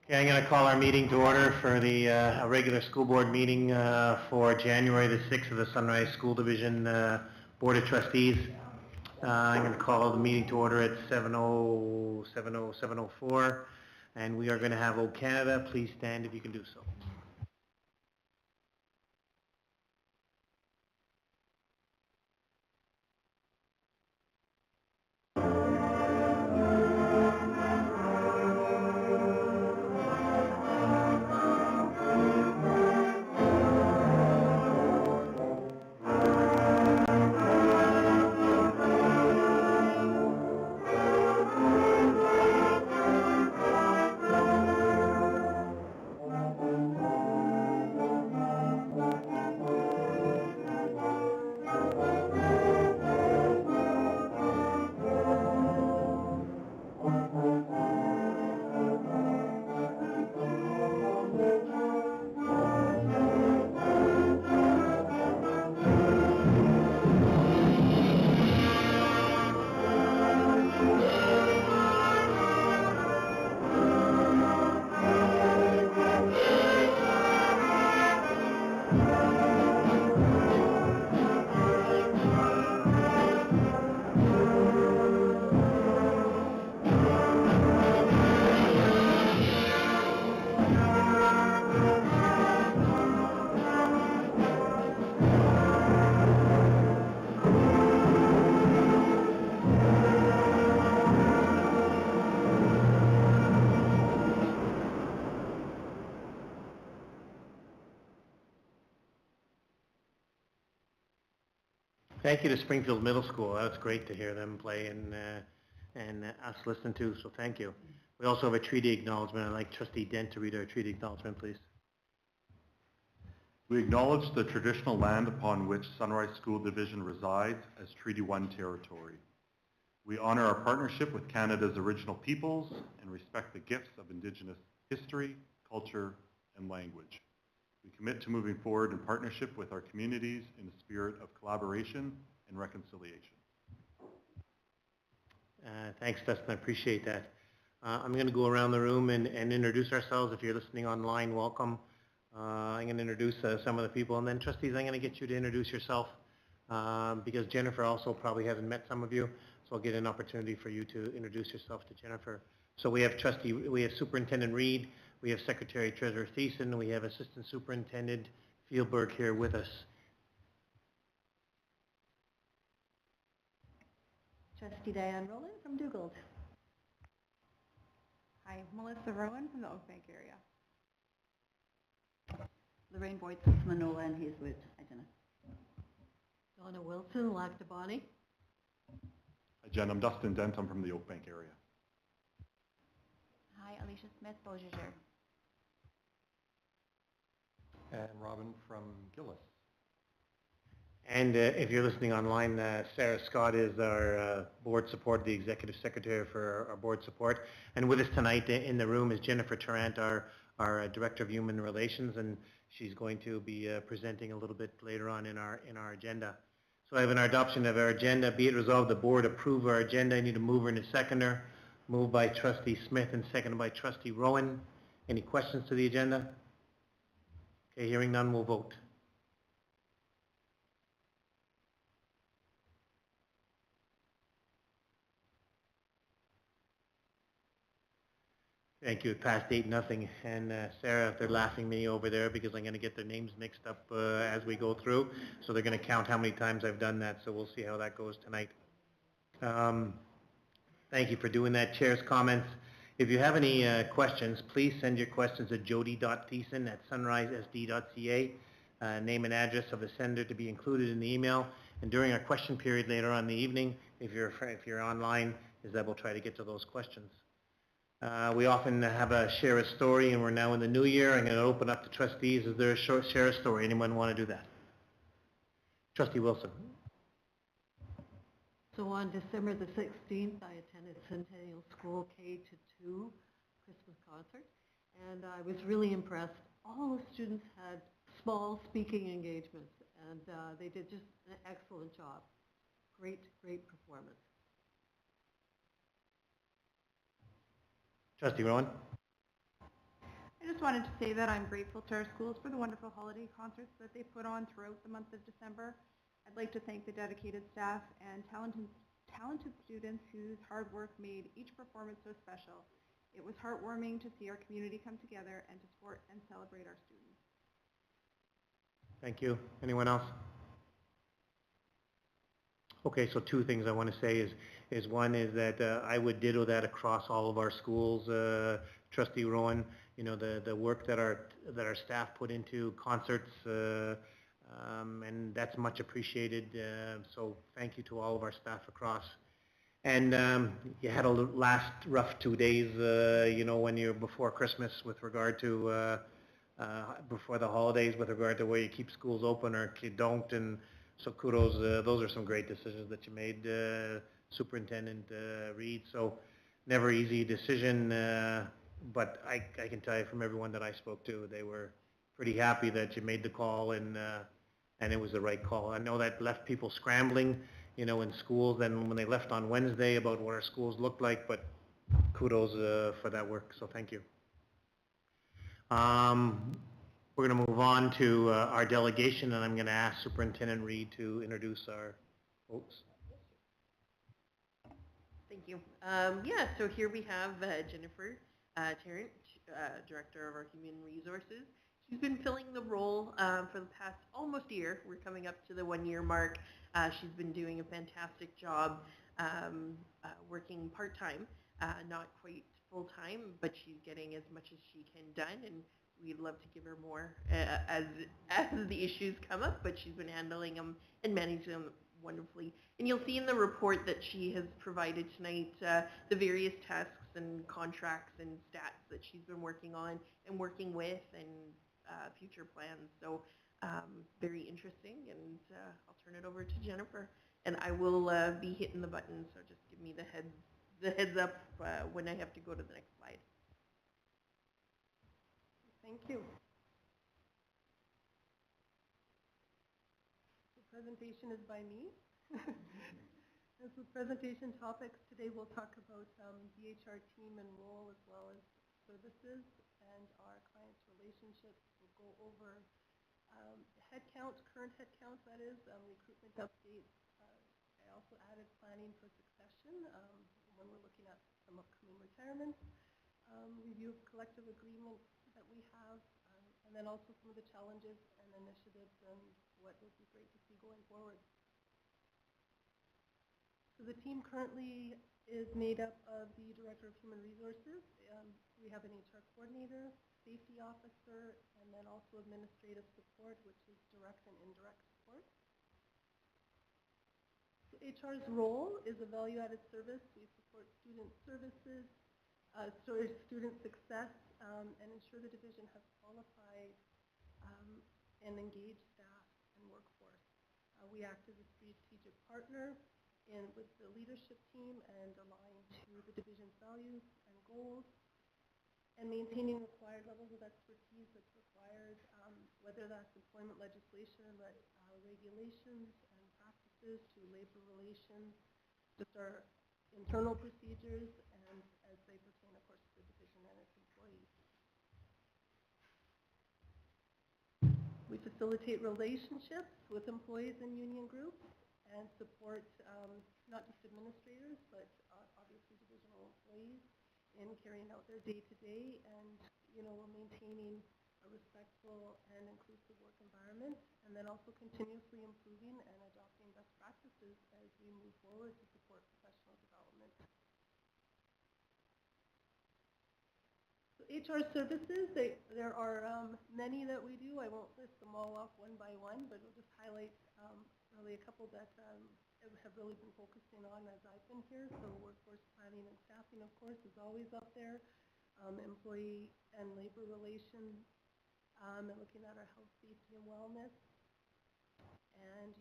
Okay, I'm going to call our meeting to order for the regular school board meeting for January the 6th of the Sunrise School Division Board of Trustees. I'm going to call the meeting to order at 7:04, and we are going to have O Canada. Please stand if you can do so. Thank you to Springfield Middle School. That was great to hear them play and us listen to, so thank you. We also have a treaty acknowledgement. I'd like Trustee Dent to read our treaty acknowledgement, please. We acknowledge the traditional land upon which Sunrise School Division resides as Treaty 1 territory. We honor our partnership with Canada's original peoples and respect the gifts of Indigenous history, culture, and language. We commit to moving forward in partnership with our communities in a spirit of collaboration and reconciliation. Thanks, Dustin. I appreciate that. I'm going to go around the room and introduce ourselves. If you're listening online, welcome. I'm going to introduce some of the people, and then trustees, I'm going to get you to introduce yourself because Jennifer also probably hasn't met some of you, so I'll get an opportunity for you to introduce yourself to Jennifer. So we have Superintendent Reed, we have Secretary Treasurer Thiessen, we have Assistant Superintendent Fieldberg here with us. Trustee Diane Rowland from Dugald. Hi, Melissa Rowan from the Oakbank area. Lorraine Boyd from Manola and Hazelwood, Idina. Donna Wilson, Lactabani. Hi Jen, I'm Dustin Dent, I'm from the Oakbank area. Hi, Alicia Smith, Beaujeu. And Robin from Gillis. And if you're listening online, Sarah Scott is our board support, the executive secretary for our board support. And with us tonight in the room is Jennifer Tarrant, our director of human relations, and she's going to be presenting a little bit later on in our agenda. So I have an adoption of our agenda. Be it resolved, the board approve our agenda. I need a mover and a seconder. Moved by Trustee Smith and seconded by Trustee Rowan. Any questions to the agenda? Okay, hearing none, we'll vote. Thank you. It passed 8-0. And Sarah, if they're laughing me over there because I'm going to get their names mixed up as we go through. So they're going to count how many times I've done that. So we'll see how that goes tonight. Thank you for doing that. Chair's comments. If you have any questions, please send your questions to jody.thiessen@sunrisesd.ca. Name and address of the sender to be included in the email. And during our question period later on in the evening, if you're online, we'll try to get to those questions. We often have a share a story, and we're now in the new year. I'm going to open up to trustees. Is there a short share a story? Anyone want to do that? Trustee Wilson. So on December the 16th, I attended Centennial School K-2 Christmas concert, and I was really impressed. All the students had small speaking engagements, and they did just an excellent job. Great, great performance. Trustee Rowan. just wanted to say that I'm grateful to our schools for the wonderful holiday concerts that they put on throughout the month of December. I'd like to thank the dedicated staff and talented students whose hard work made each performance so special. It was heartwarming to see our community come together and to support and celebrate our students. Thank you. Anyone else? Okay, so two things I want to say is one is that I would ditto that across all of our schools. Trustee Rowan, you know, the work that our staff put into concerts, and that's much appreciated. So thank you to all of our staff across. And you had a last rough 2 days, you know, when you're before Christmas with regard to before the holidays, with regard to where you keep schools open or you don't. And so kudos, those are some great decisions that you made, Superintendent Reid. So never easy decision, but I can tell you from everyone that I spoke to, they were pretty happy that you made the call, and it was the right call. I know that left people scrambling, you know, in schools, and when they left on Wednesday about what our schools looked like, but kudos for that work, so thank you. We're going to move on to our delegation, and I'm going to ask Superintendent Reid to introduce our folks. Thank you. Yeah, so here we have Jennifer Tarrant, Director of our Human Resources. She's been filling the role for the past almost year. We're coming up to the 1 year mark. She's been doing a fantastic job working part-time, not quite full-time, but she's getting as much as she can done, and we'd love to give her more as the issues come up, but she's been handling them and managing them wonderfully. And you'll see in the report that she has provided tonight the various tasks and contracts and stats that she's been working on and working with, and future plans. So very interesting, and I'll turn it over to Jennifer, and I will be hitting the button, so just give me the heads up when I have to go to the next slide. Thank you. The presentation is by me. As with presentation topics, today we'll talk about the HR team and role, as well as services and our clients' relationships. We'll go over headcount, current headcount, that is, recruitment updates. I also added planning for succession when we're looking at some upcoming retirements, review of collective agreements that we have, and then also some of the challenges and initiatives and what would be great to see going forward. So the team currently is made up of the Director of Human Resources. We have an HR coordinator, safety officer, and then also administrative support, which is direct and indirect support. So HR's role is a value-added service. We support student services, student success, and ensure the division has qualified and engaged staff and workforce. We act as a strategic partner with the leadership team and align to the division's values and goals, and maintaining required levels of expertise that's required, whether that's employment legislation, regulations and practices, to labor relations, just our internal procedures, and as they pertain, of course, to the division and its employees. We facilitate relationships with employees and union groups and support not just administrators, but obviously divisional employees in carrying out their day-to-day, and we're maintaining a respectful and inclusive work environment, and then also continuously improving and adopting best practices as we move forward to support professional development. So HR services, there are many that we do. I won't list them all off one by one, but we'll just highlight really a couple that have really been focusing on as I've been here. So workforce planning and staffing, of course, is always up there. Employee and labor relations, and looking at our health, safety, and wellness, and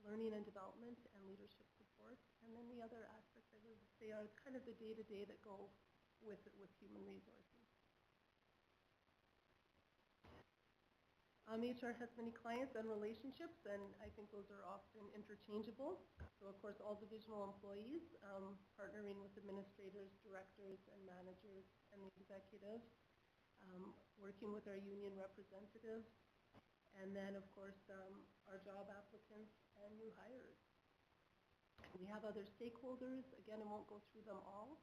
learning and development and leadership support. And then the other aspects I would say are kind of the day-to-day that go with human resources. HR has many clients and relationships, and I think those are often interchangeable. So of course, all divisional employees, partnering with administrators, directors, and managers, and the executive. working with our union representatives, and then, of course, our job applicants and new hires. We have other stakeholders. Again, I won't go through them all,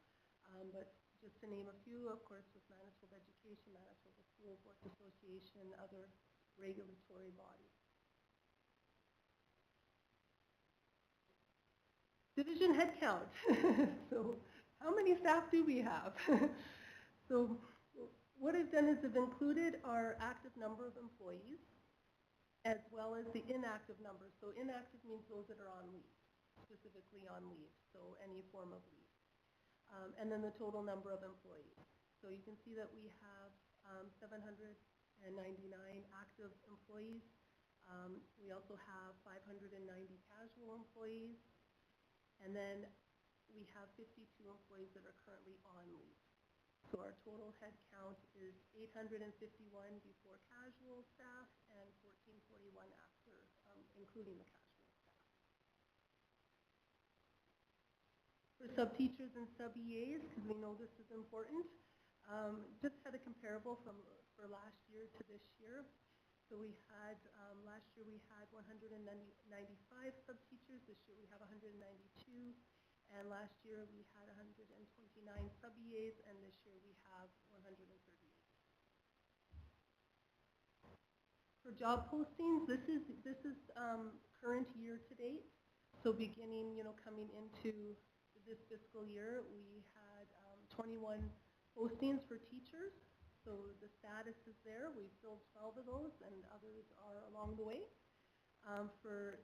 but just to name a few, of course, with Manitoba Education, Manitoba School Boards Association, other regulatory bodies. Division headcount. So how many staff do we have? So what I've done is I've included our active number of employees as well as the inactive numbers. So inactive means those that are on leave, specifically on leave, so any form of leave. And then the total number of employees. So you can see that we have 799 active employees. We also have 590 casual employees. And then we have 52 employees that are currently on leave. So our total head count is 851 before casual staff and 1441 after, including the casual staff. For sub-teachers and sub-EAs, because we know this is important, just had a comparable for last year to this year. So we had, last year we had 195 sub-teachers, this year we have 192, and last year we had 129 sub-EAs, and this year we have 138. For job postings, this is current year to date. So beginning, coming into this fiscal year, we had 21 postings for teachers. So the status is there. We've filled 12 of those, and others are along the way. For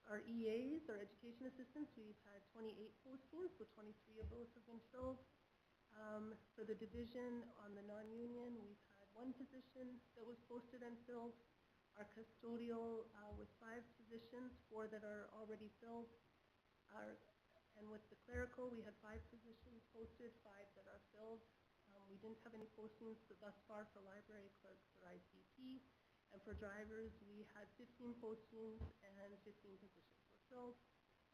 our EAs, our education assistants, we've had 28 postings, so 23 of those have been filled. For the division on the non-union, we've had 1 position that was posted and filled. Our custodial with 5 positions, 4 that are already filled. And with the clerical, we had 5 positions posted, 5 that are filled. We didn't have any postings thus far for library clerks or ICT. And for drivers, we had 15 postings and 15 positions were filled.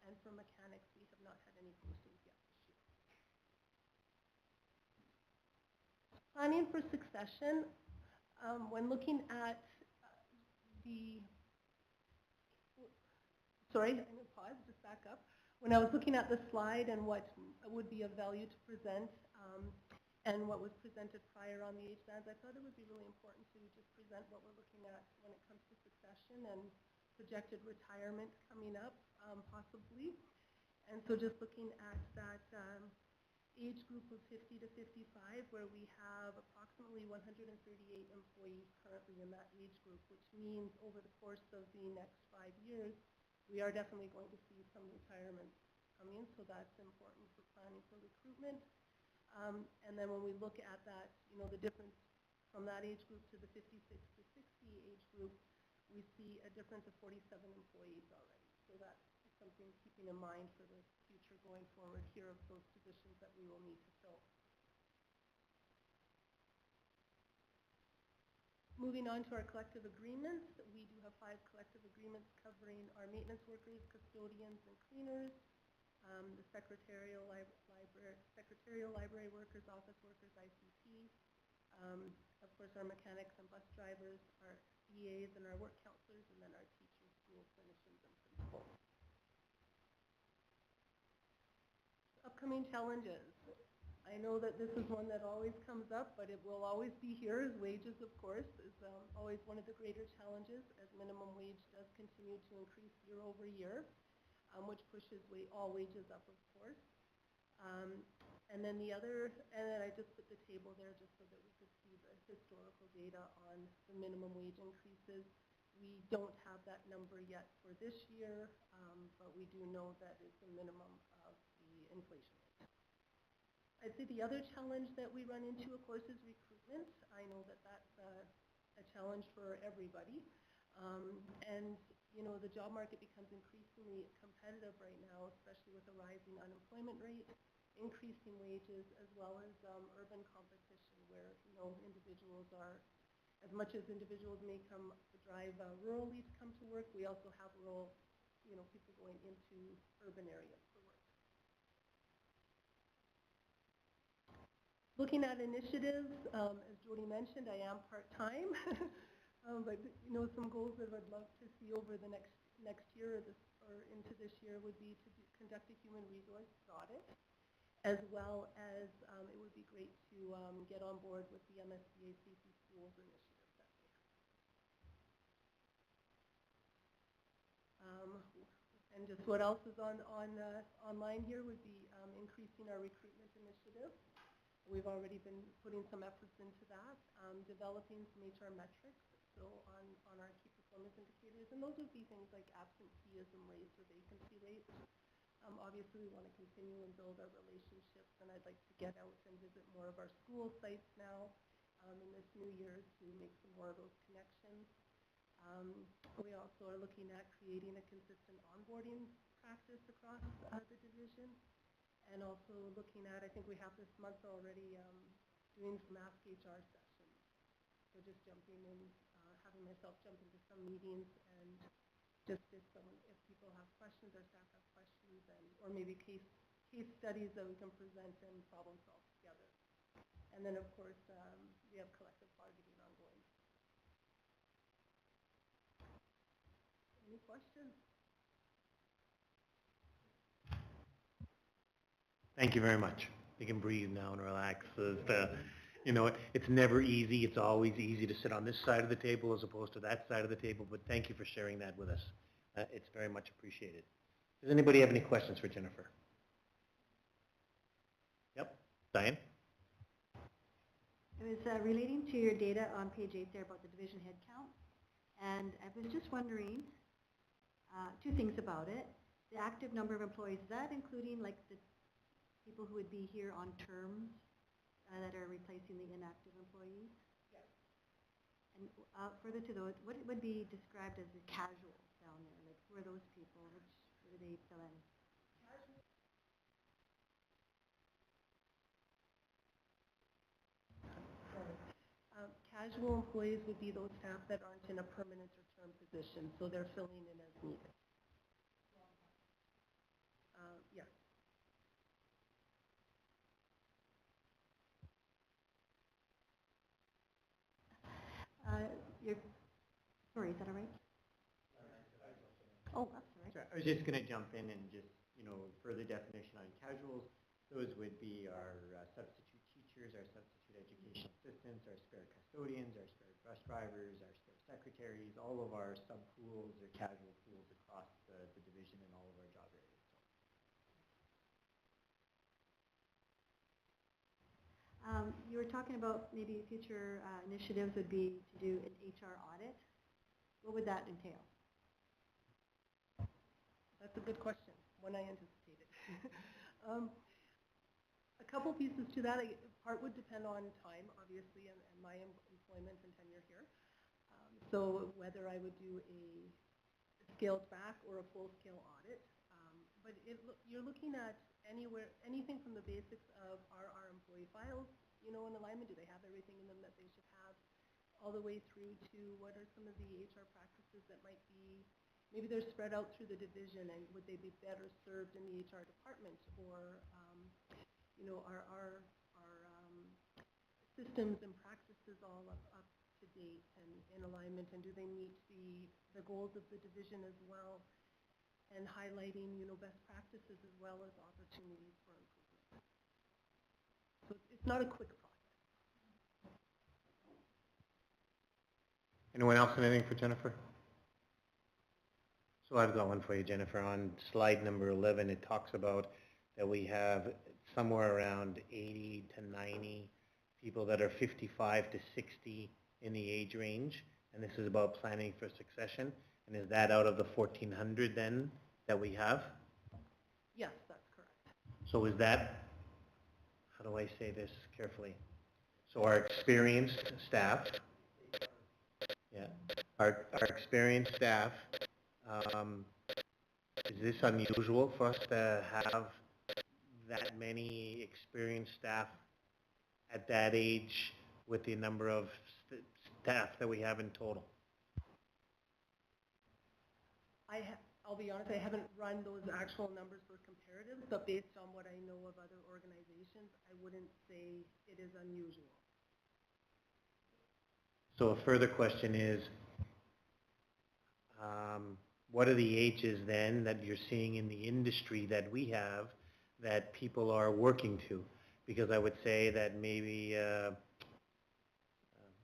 And for mechanics, we have not had any postings yet this year. Planning for succession, when looking at sorry, I'm going to pause, just back up. When I was looking at the slide and what would be of value to present, and what was presented prior on the age bands, I thought it would be really important to just present what we're looking at when it comes to succession and projected retirement coming up, possibly. And so just looking at that age group of 50 to 55, where we have approximately 138 employees currently in that age group, which means over the course of the next 5 years, we are definitely going to see some retirements coming, so that's important for planning for recruitment. And then when we look at that, the difference from that age group to the 56 to 60 age group, we see a difference of 47 employees already. So that's something keeping in mind for the future going forward here of those positions that we will need to fill. Moving on to our collective agreements, we do have 5 collective agreements covering our maintenance workers, custodians, and cleaners. The secretarial library workers, office workers, ICT, of course our mechanics and bus drivers, our EAs and our work counselors, and then our teachers, school clinicians, and principals. Upcoming challenges. I know that this is one that always comes up, but it will always be here, as wages, of course, is always one of the greater challenges, as minimum wage does continue to increase year over year. Which pushes all wages up, of course. And then the other, and then I just put the table there just so that we could see the historical data on the minimum wage increases. We don't have that number yet for this year, but we do know that it's a minimum of the inflation rate. I'd say the other challenge that we run into, of course, is recruitment. I know that that's a challenge for everybody. And the job market becomes increasingly competitive right now, especially with a rising unemployment rate, increasing wages, as well as urban competition where, individuals are, as much as individuals may drive rurally to come to work, we also have rural, people going into urban areas for work. Looking at initiatives, as Jody mentioned, I am part-time. But some goals that I'd love to see over the next year or into this year would be to conduct a human resource audit, as well as it would be great to get on board with the MSBA Safety Schools initiative that they have. And just what else is online here would be increasing our recruitment initiative. We've already been putting some efforts into that, developing some HR metrics, so on our key performance indicators, and those would be things like absenteeism rates or vacancy rates. Obviously, we want to continue and build our relationships, and I'd like to get out and visit more of our school sites now in this new year to make some more of those connections. We also are looking at creating a consistent onboarding practice across the division, and also looking at, I think we have this month already, doing some Ask HR sessions. So just jumping in, having myself jump into some meetings, and just if people have questions or staff have questions, or maybe case studies that we can present and problem solve together. And then of course we have collective bargaining ongoing. Any questions? Thank you very much. You can breathe now and relax. It's never easy. It's always easy to sit on this side of the table as opposed to that side of the table, but thank you for sharing that with us. It's very much appreciated. Does anybody have any questions for Jennifer? Yep. Diane? It was relating to your data on page 8 there about the division head count, and I was just wondering two things about it. The active number of employees, is that including like the people who would be here on terms that are replacing the inactive employees? Yes. And further to those, what would be described as the casuals down there? Like, who are those people? Where do they fill in? Casual employees would be those staff that aren't in a permanent or term position, so they're filling in as needed. Yes. Sorry, is that all right? Oh, that's all right. Sorry, I was just going to jump in and just, further definition on casuals. Those would be our substitute teachers, our substitute education assistants, our spare custodians, our spare bus drivers, our spare secretaries. All of our sub-pools or casual pools across the division and all of our job areas. You were talking about maybe future initiatives would be to do an HR audit. What would that entail? That's a good question, one I anticipated. A couple pieces to that. Part would depend on time, obviously, and my employment and tenure here. So whether I would do a scaled back or a full-scale audit. But you're looking at anything from the basics of our employee files, in alignment. Do they have everything in them that they should have? All the way through to what are some of the HR practices that might be, maybe they're spread out through the division, and would they be better served in the HR department, or our systems and practices all up to date and in alignment, and do they meet the goals of the division as well, and highlighting best practices as well as opportunities for improvement. So it's not a quick process. Anyone else have anything for Jennifer? So I've got one for you, Jennifer. On slide number 11, it talks about that we have somewhere around 80 to 90 people that are 55 to 60 in the age range, and this is about planning for succession. And is that out of the 1,400 then that we have? Yes, that's correct. So is that, how do I say this carefully? So our experienced staff, our experienced staff, is this unusual for us to have that many experienced staff at that age with the number of staff that we have in total? I'll be honest, I haven't run those actual numbers for comparatives, but based on what I know of other organizations, I wouldn't say it is unusual. So a further question is, what are the H's then that you're seeing in the industry that we have that people are working to? Because I would say that maybe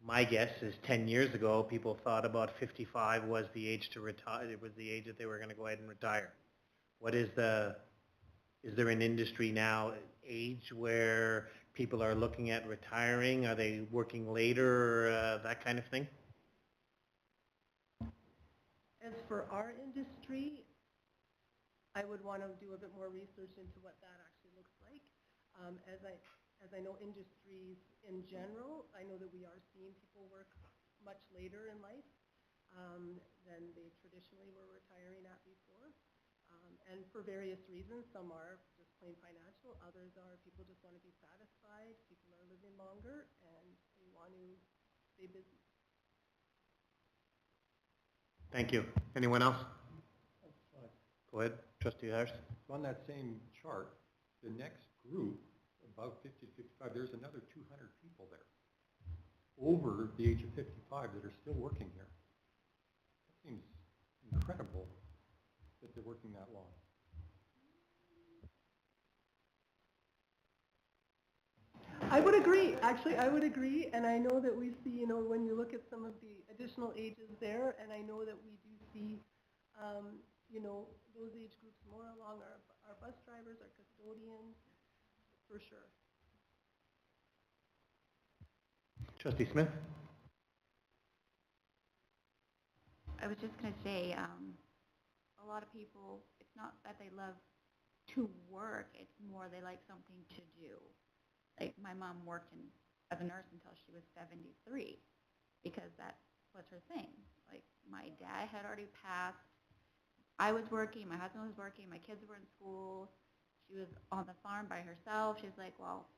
my guess is 10 years ago, people thought about 55 was the age to retire. It was the age that they were going to go ahead and retire. Is there an industry now age where people are looking at retiring? Are they working later, that kind of thing? As for our industry, I would want to do a bit more research into what that actually looks like. As I know industries in general, I know that we are seeing people work much later in life than they traditionally were retiring at before. And for various reasons, some are just plain financial, others are people just want to be satisfied, people are living longer, and they want to stay busy. Thank you. Anyone else? Go ahead, Trustee Harris. On that same chart, the next group, above 50 to 55, there's another 200 people there over the age of 55 that are still working here. That seems incredible that they're working that long. I would agree. Actually, I would agree. And I know that we see, you know, when you look at some of the additional ages there, and I know that we do see, you know, those age groups more along our bus drivers, our custodians, for sure. Trustee Smith? I was just going to say, a lot of people, it's not that they love to work, it's more they like something to do. Like my mom worked as a nurse until she was 73 because that was her thing. Like my dad had already passed. I was working, my husband was working, my kids were in school. She was on the farm by herself. She's like, well,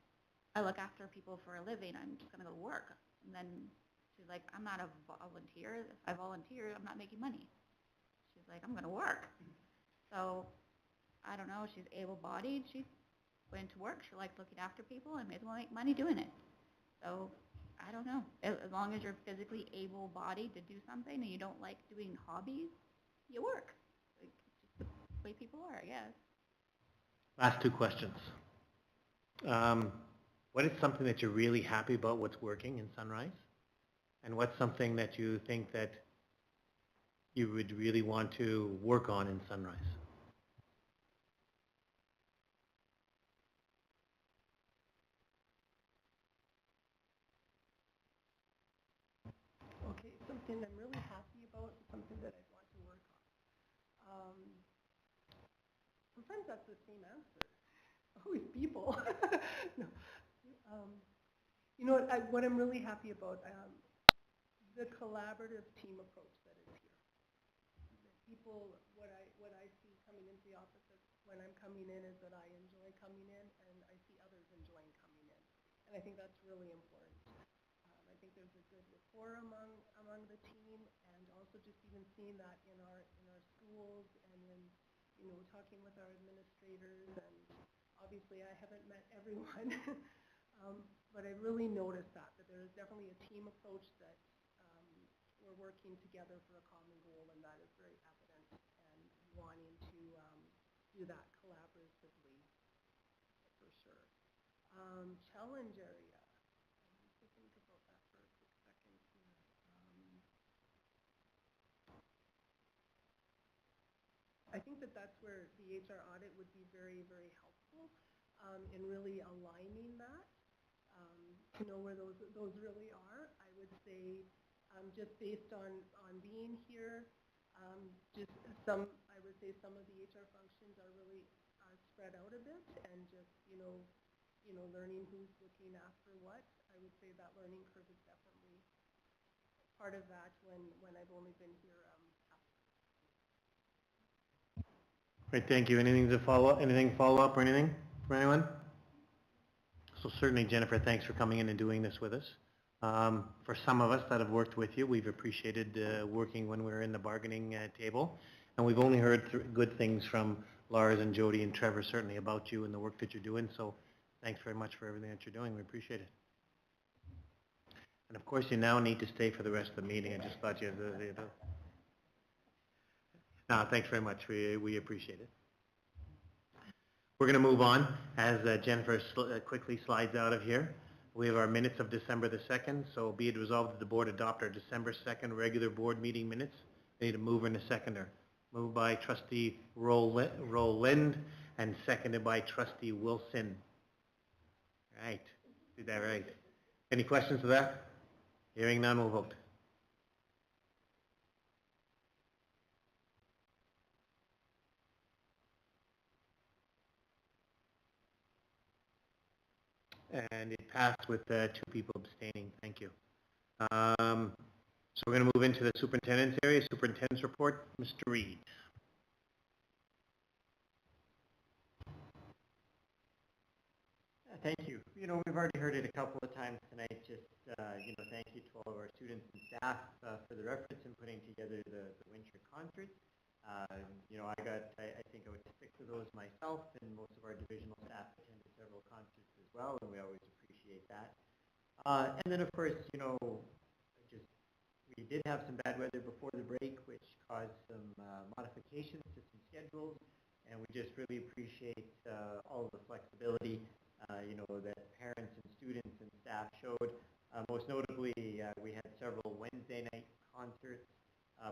I look after people for a living. I'm just going to go work. And then she's like, I'm not a volunteer. If I volunteer, I'm not making money. She's like, I'm going to work. So I don't know. She's able-bodied. She went to work. She liked looking after people and may as well make money doing it. So I don't know. As long as you're physically able-bodied to do something and you don't like doing hobbies, you work. Like, it's just the way people are, I guess. Last two questions. What is something that you're really happy about what's working in Sunrise? And what's something that you think that you would really want to work on in Sunrise? Okay, something I'm really happy about, something that I'd want to work on. Sometimes that's the same answer. Always people. No. You know what I'm really happy about, the collaborative team approach that is here. The people, what I see coming into the office when I'm coming in is that I enjoy coming in and I see others enjoying coming in. And I think that's really important. I think there's a good rapport among the team, and also just even seeing that in our schools and in, you know, talking with our administrators. And obviously I haven't met everyone, but I really noticed that there is definitely a team approach, that we're working together for a common goal, and that is very evident, and wanting to do that collaboratively for sure. Challenge area. I need to think about that for a quick second here. I think that's where the HR audit would be very, very helpful in really aligning that, to know where those really are. I would say just based on being here, just I would say some of the HR functions are really spread out a bit, and just, you know, learning who's looking after what. I would say that learning curve is definitely part of that when I've only been here Great, thank you. Anything to follow up? Anything follow up or anything for anyone? So certainly, Jennifer, thanks for coming in and doing this with us. For some of us that have worked with you, we've appreciated working when we were in the bargaining table. And we've only heard good things from Lars and Jody and Trevor certainly about you and the work that you're doing. So thanks very much for everything that you're doing. We appreciate it. And of course, you now need to stay for the rest of the meeting. I just thought you had to. No, thanks very much. We appreciate it. We're going to move on as Jennifer quickly slides out of here. We have our minutes of December the 2nd, so be it resolved that the board adopt our December 2nd regular board meeting minutes. We need a mover and a seconder. Moved by trustee Rowland and seconded by trustee Wilson. Right, did that right. Any questions to that? Hearing none, we'll vote. And it passed with 2 people abstaining. Thank you. So we're going to move into the superintendent's area. Superintendent's report, Mr. Reed. Thank you. You know, we've already heard it a couple of times tonight. Just, thank you to all of our students and staff for their efforts in putting together the winter concerts. I think I went to 6 of those myself, and most of our divisional staff attended several concerts as well, and we always appreciate that. And then, of course, we did have some bad weather before the break, which caused some modifications to some schedules, and we just really appreciate all of the flexibility that parents and students and staff showed. Most notably, we had several Wednesday night concerts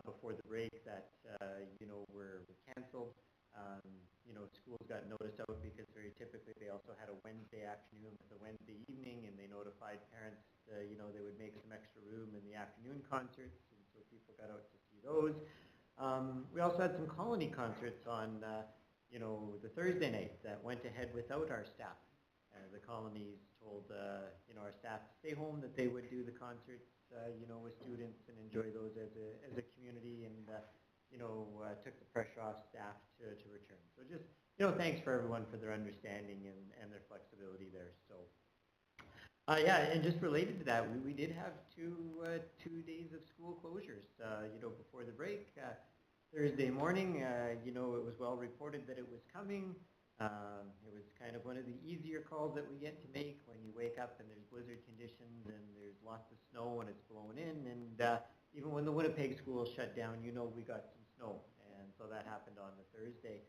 before the break that were canceled. Schools got noticed out because very typically they also had a Wednesday afternoon with a Wednesday evening, and they notified parents they would make some extra room in the afternoon concerts, and so people got out to see those. We also had some colony concerts on the Thursday night that went ahead without our staff. The colonies told our staff to stay home, that they would do the concerts with students and enjoy those as a community, and took the pressure off staff to return. So just thanks for everyone for their understanding and their flexibility there. So and just related to that, we did have two days of school closures before the break. Thursday morning, it was well reported that it was coming. It was kind of one of the easier calls that we get to make when you wake up and there's blizzard conditions and there's lots of snow and it's blowing in. And even when the Winnipeg schools shut down, we got some snow. And so that happened on the Thursday.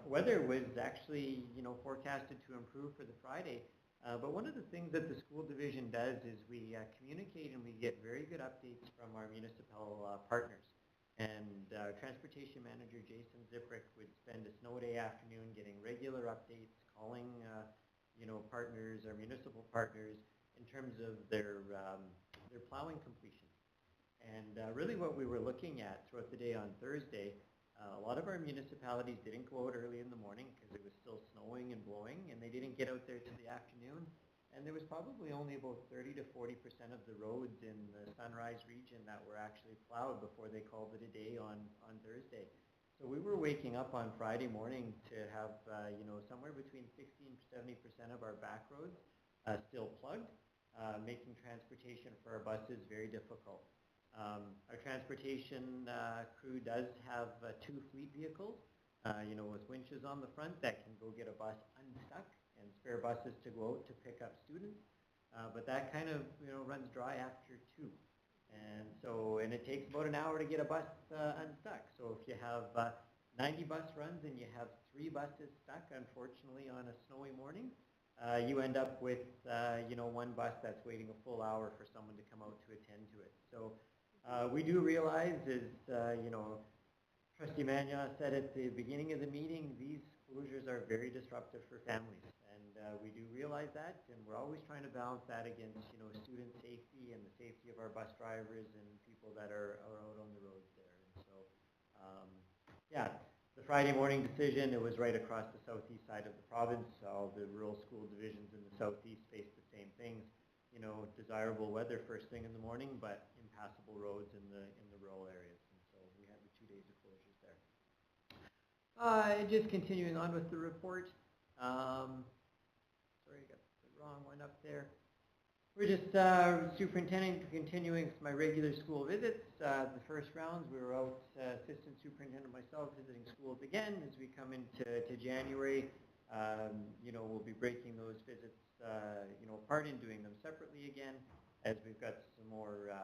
Weather was actually, forecasted to improve for the Friday. But one of the things that the school division does is we communicate and we get very good updates from our municipal partners. And transportation manager Jason Ziprick would spend a snow day afternoon getting regular updates, calling partners, our municipal partners, in terms of their plowing completion. And really what we were looking at throughout the day on Thursday, a lot of our municipalities didn't go out early in the morning because it was still snowing and blowing, and they didn't get out there till the afternoon. And there was probably only about 30 to 40% of the roads in the Sunrise region that were actually plowed before they called it a day on Thursday. So we were waking up on Friday morning to have, somewhere between 60 and 70% of our back roads still plugged, making transportation for our buses very difficult. Our transportation crew does have 2 fleet vehicles, with winches on the front that can go get a bus unstuck, and spare buses to go out to pick up students. But that kind of, runs dry after 2. And it takes about an hour to get a bus unstuck. So if you have 90 bus runs and you have 3 buses stuck, unfortunately, on a snowy morning, you end up with, 1 bus that's waiting a full hour for someone to come out to attend to it. So we do realize, as, Trustee Mania said at the beginning of the meeting, these closures are very disruptive for families. And we do realize that, and we're always trying to balance that against, student safety and the safety of our bus drivers and people that are out on the roads there. And so, the Friday morning decision, it was right across the southeast side of the province. All the rural school divisions in the southeast face the same things. Desirable weather first thing in the morning, but impassable roads in the rural areas. And so we had the 2 days of closures there. Just continuing on with the report. Sorry, I got the wrong one up there. We're just superintendent continuing my regular school visits. The first rounds we were out, assistant superintendent myself visiting schools again. As we come into January, we'll be breaking those visits apart and doing them separately again, as we've got some more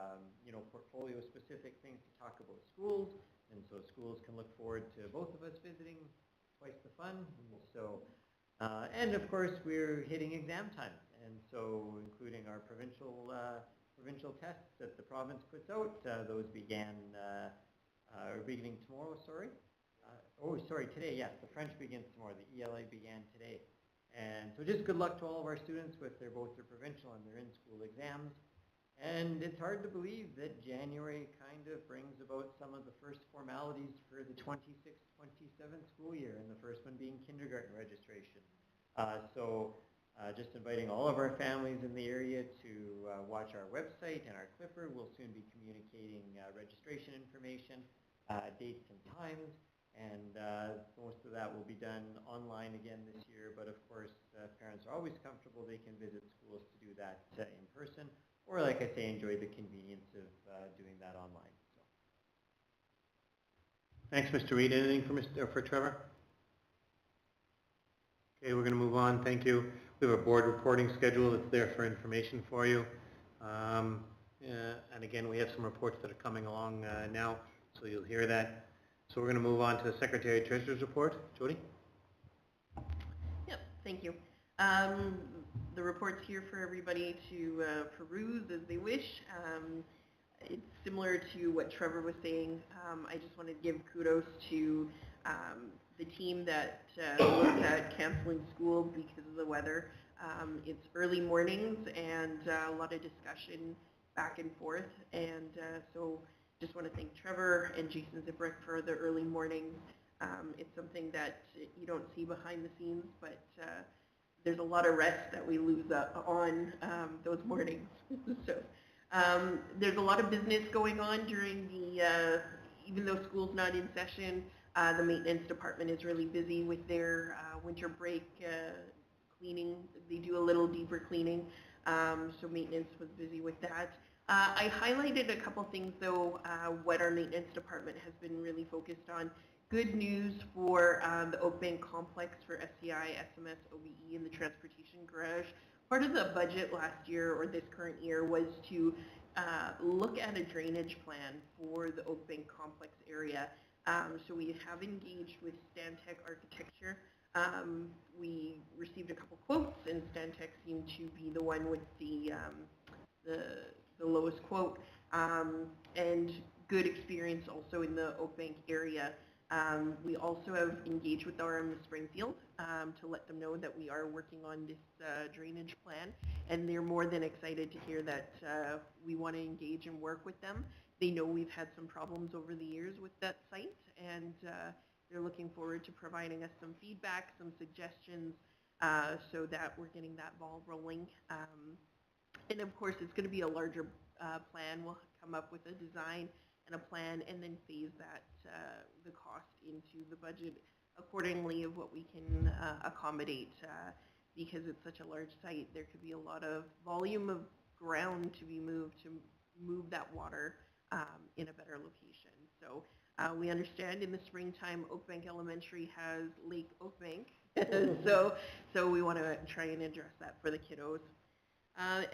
portfolio specific things to talk about schools, and so schools can look forward to both of us visiting, twice the fun. And of course we're hitting exam time. And so including our provincial tests that the province puts out, those beginning tomorrow, today, yes, the French begins tomorrow, the ELA began today. And so just good luck to all of our students with both their provincial and their in-school exams. And it's hard to believe that January kind of brings about some of the first formalities for the 26-27 school year, and the first one being kindergarten registration. Just inviting all of our families in the area to watch our website and our Clipper. We'll soon be communicating registration information, dates and times, and most of that will be done online again this year. But of course, parents are always comfortable. They can visit schools to do that in person, or like I say, enjoy the convenience of doing that online. So. Thanks, Mr. Reid. Anything for Trevor? Okay, we're going to move on. Thank you. We have a board reporting schedule that's there for information for you. And again, we have some reports that are coming along now, so you'll hear that. So we're going to move on to the Secretary Treasurer's report. Jody? Yep, thank you. The report's here for everybody to peruse as they wish. It's similar to what Trevor was saying. I just wanted to give kudos to the team that looked at canceling school because of the weather. It's early mornings and a lot of discussion back and forth, and so just want to thank Trevor and Jason Zibrick for the early mornings. It's something that you don't see behind the scenes, but there's a lot of rest that we lose on those mornings. So there's a lot of business going on during the, even though school's not in session, the maintenance department is really busy with their winter break cleaning. They do a little deeper cleaning, so maintenance was busy with that. I highlighted a couple things though, what our maintenance department has been really focused on. Good news for the Oakbank complex for SCI, SMS, OBE, and the transportation garage. Part of the budget last year, or this current year, was to look at a drainage plan for the Oakbank complex area. So we have engaged with Stantec Architecture. We received a couple quotes, and Stantec seemed to be the one with the lowest quote, and good experience also in the Oakbank area. We also have engaged with RM Springfield to let them know that we are working on this drainage plan, and they're more than excited to hear that we want to engage and work with them. They know we've had some problems over the years with that site, and they're looking forward to providing us some feedback, some suggestions, so that we're getting that ball rolling. And of course, it's going to be a larger plan. We'll come up with a design and a plan, and then phase that the cost into the budget accordingly of what we can accommodate. Because it's such a large site, there could be a lot of volume of ground to be moved to move that water in a better location. So we understand in the springtime, Oakbank Elementary has Lake Oakbank, so we want to try and address that for the kiddos.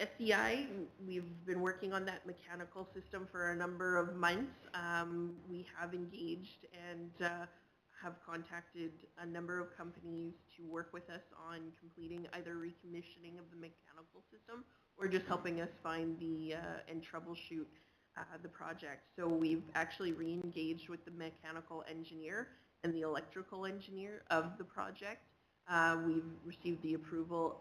SCI, we've been working on that mechanical system for a number of months. We have engaged and have contacted a number of companies to work with us on completing either recommissioning of the mechanical system or just helping us find the and troubleshoot the project. So we've actually re-engaged with the mechanical engineer and the electrical engineer of the project. We've received the approval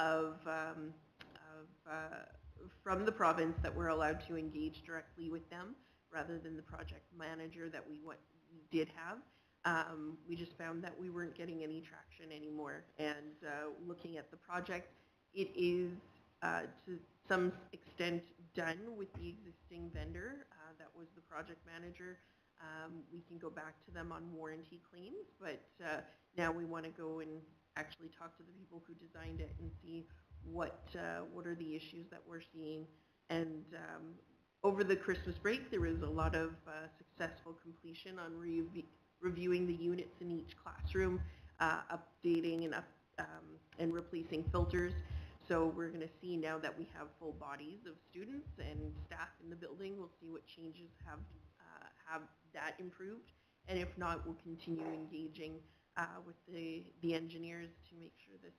from the province that we're allowed to engage directly with them rather than the project manager that we did have. We just found that we weren't getting any traction anymore, and looking at the project, it is to some extent done with the existing vendor that was the project manager. We can go back to them on warranty claims, but now we want to go and actually talk to the people who designed it and see what are the issues that we're seeing. And over the Christmas break, there was a lot of successful completion on reviewing the units in each classroom, updating and replacing filters. So we're going to see now that we have full bodies of students and staff in the building, we'll see what changes have that improved. And if not, we'll continue engaging with the engineers to make sure this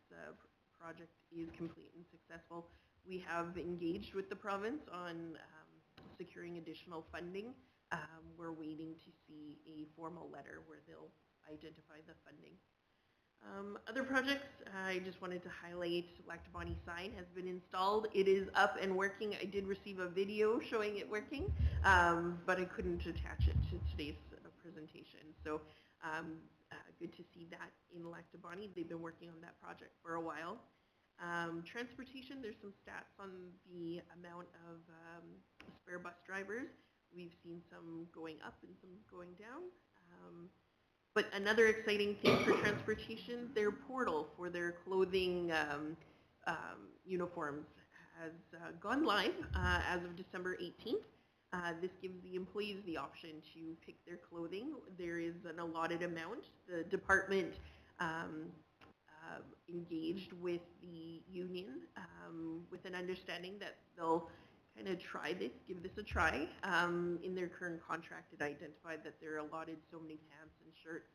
project is complete and successful. We have engaged with the province on securing additional funding. We're waiting to see a formal letter where they'll identify the funding. Other projects, I just wanted to highlight Lactabani sign has been installed. It is up and working. I did receive a video showing it working, but I couldn't attach it to today's presentation. So good to see that in Lactabani. They've been working on that project for a while. Transportation, there's some stats on the amount of spare bus drivers. We've seen some going up and some going down. But another exciting thing for transportation, their portal for their clothing uniforms has gone live as of December 18th. This gives the employees the option to pick their clothing. There is an allotted amount. The department engaged with the union with an understanding that they'll kind of try this, give this a try. In their current contract, it identified that they're allotted so many pants and shirts,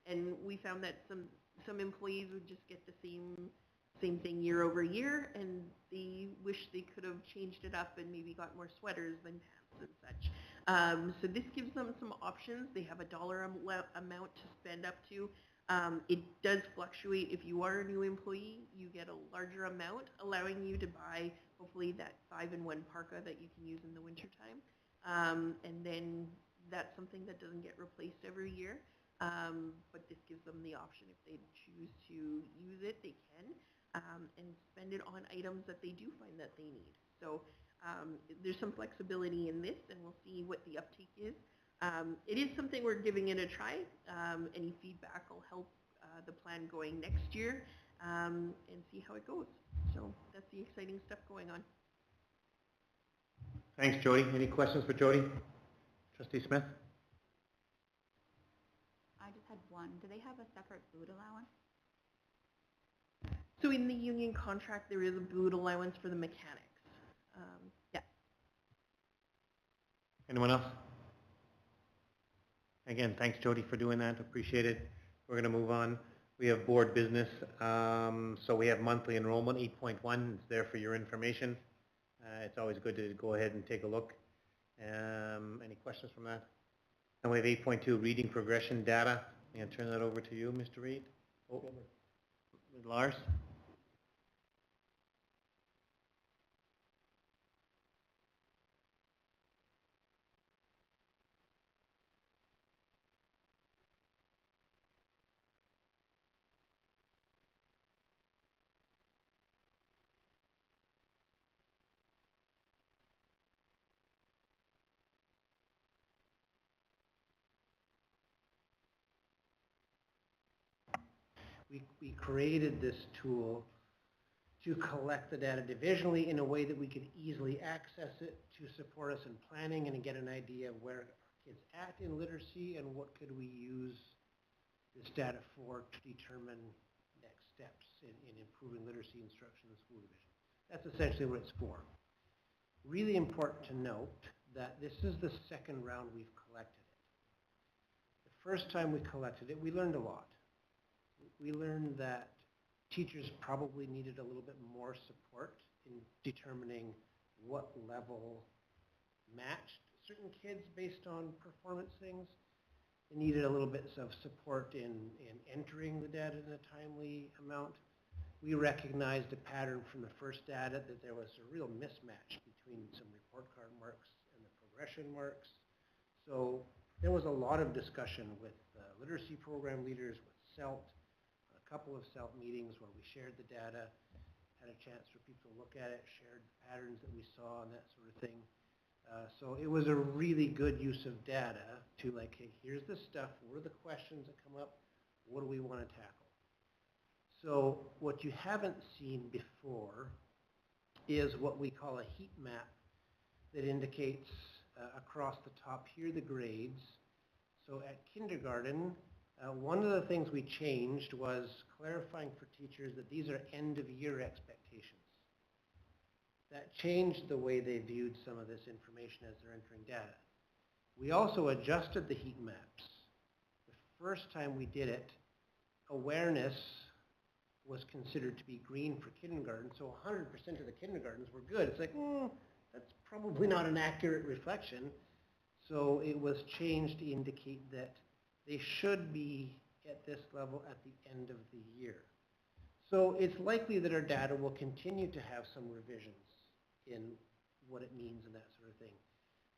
and we found that some employees would just get the same thing year over year, and they wish they could have changed it up and maybe got more sweaters than pants and such. So this gives them some options. They have a dollar amount to spend up to. It does fluctuate. If you are a new employee, you get a larger amount, allowing you to buy hopefully that 5-in-1 parka that you can use in the wintertime. And then that's something that doesn't get replaced every year. But this gives them the option. If they choose to use it, they can, and spend it on items that they do find that they need. So there's some flexibility in this, and we'll see what the uptake is. It is something we're giving it a try. Any feedback will help the plan going next year, and see how it goes. So that's the exciting stuff going on. Thanks, Jody. Any questions for Jody? Trustee Smith? I just had one. Do they have a separate food allowance? So in the union contract, there is a boot allowance for the mechanics. Yeah. Anyone else? Again, thanks, Jody, for doing that. Appreciate it. We're going to move on. We have board business. So we have monthly enrollment, 8.1. It's there for your information. It's always good to go ahead and take a look. Any questions from that? And we have 8.2, reading progression data. I'm going to turn that over to you, Mr. Reid. Oh, Lars? We created this tool to collect the data divisionally in a way that we could easily access it to support us in planning and get an idea of where our kids at in literacy and what could we use this data for to determine next steps in improving literacy instruction in the school division. That's essentially what it's for. Really important to note that this is the second round we've collected it. The first time we collected it, we learned a lot. We learned that teachers probably needed a little bit more support in determining what level matched certain kids based on performance things. They needed a little bit of support in entering the data in a timely amount. We recognized a pattern from the first data that there was a real mismatch between some report card marks and the progression marks. So there was a lot of discussion with literacy program leaders, with CELT, couple of CELT meetings where we shared the data, had a chance for people to look at it, shared the patterns that we saw and that sort of thing. So it was a really good use of data to like, hey, here's the stuff, what are the questions that come up, what do we want to tackle? So what you haven't seen before is what we call a heat map that indicates across the top here the grades. So at kindergarten, one of the things we changed was clarifying for teachers that these are end of year expectations. That changed the way they viewed some of this information as they're entering data. We also adjusted the heat maps. The first time we did it, awareness was considered to be green for kindergarten, so 100% of the kindergartens were good. It's like, that's probably not an accurate reflection. So it was changed to indicate that they should be at this level at the end of the year. So it's likely that our data will continue to have some revisions in what it means and that sort of thing.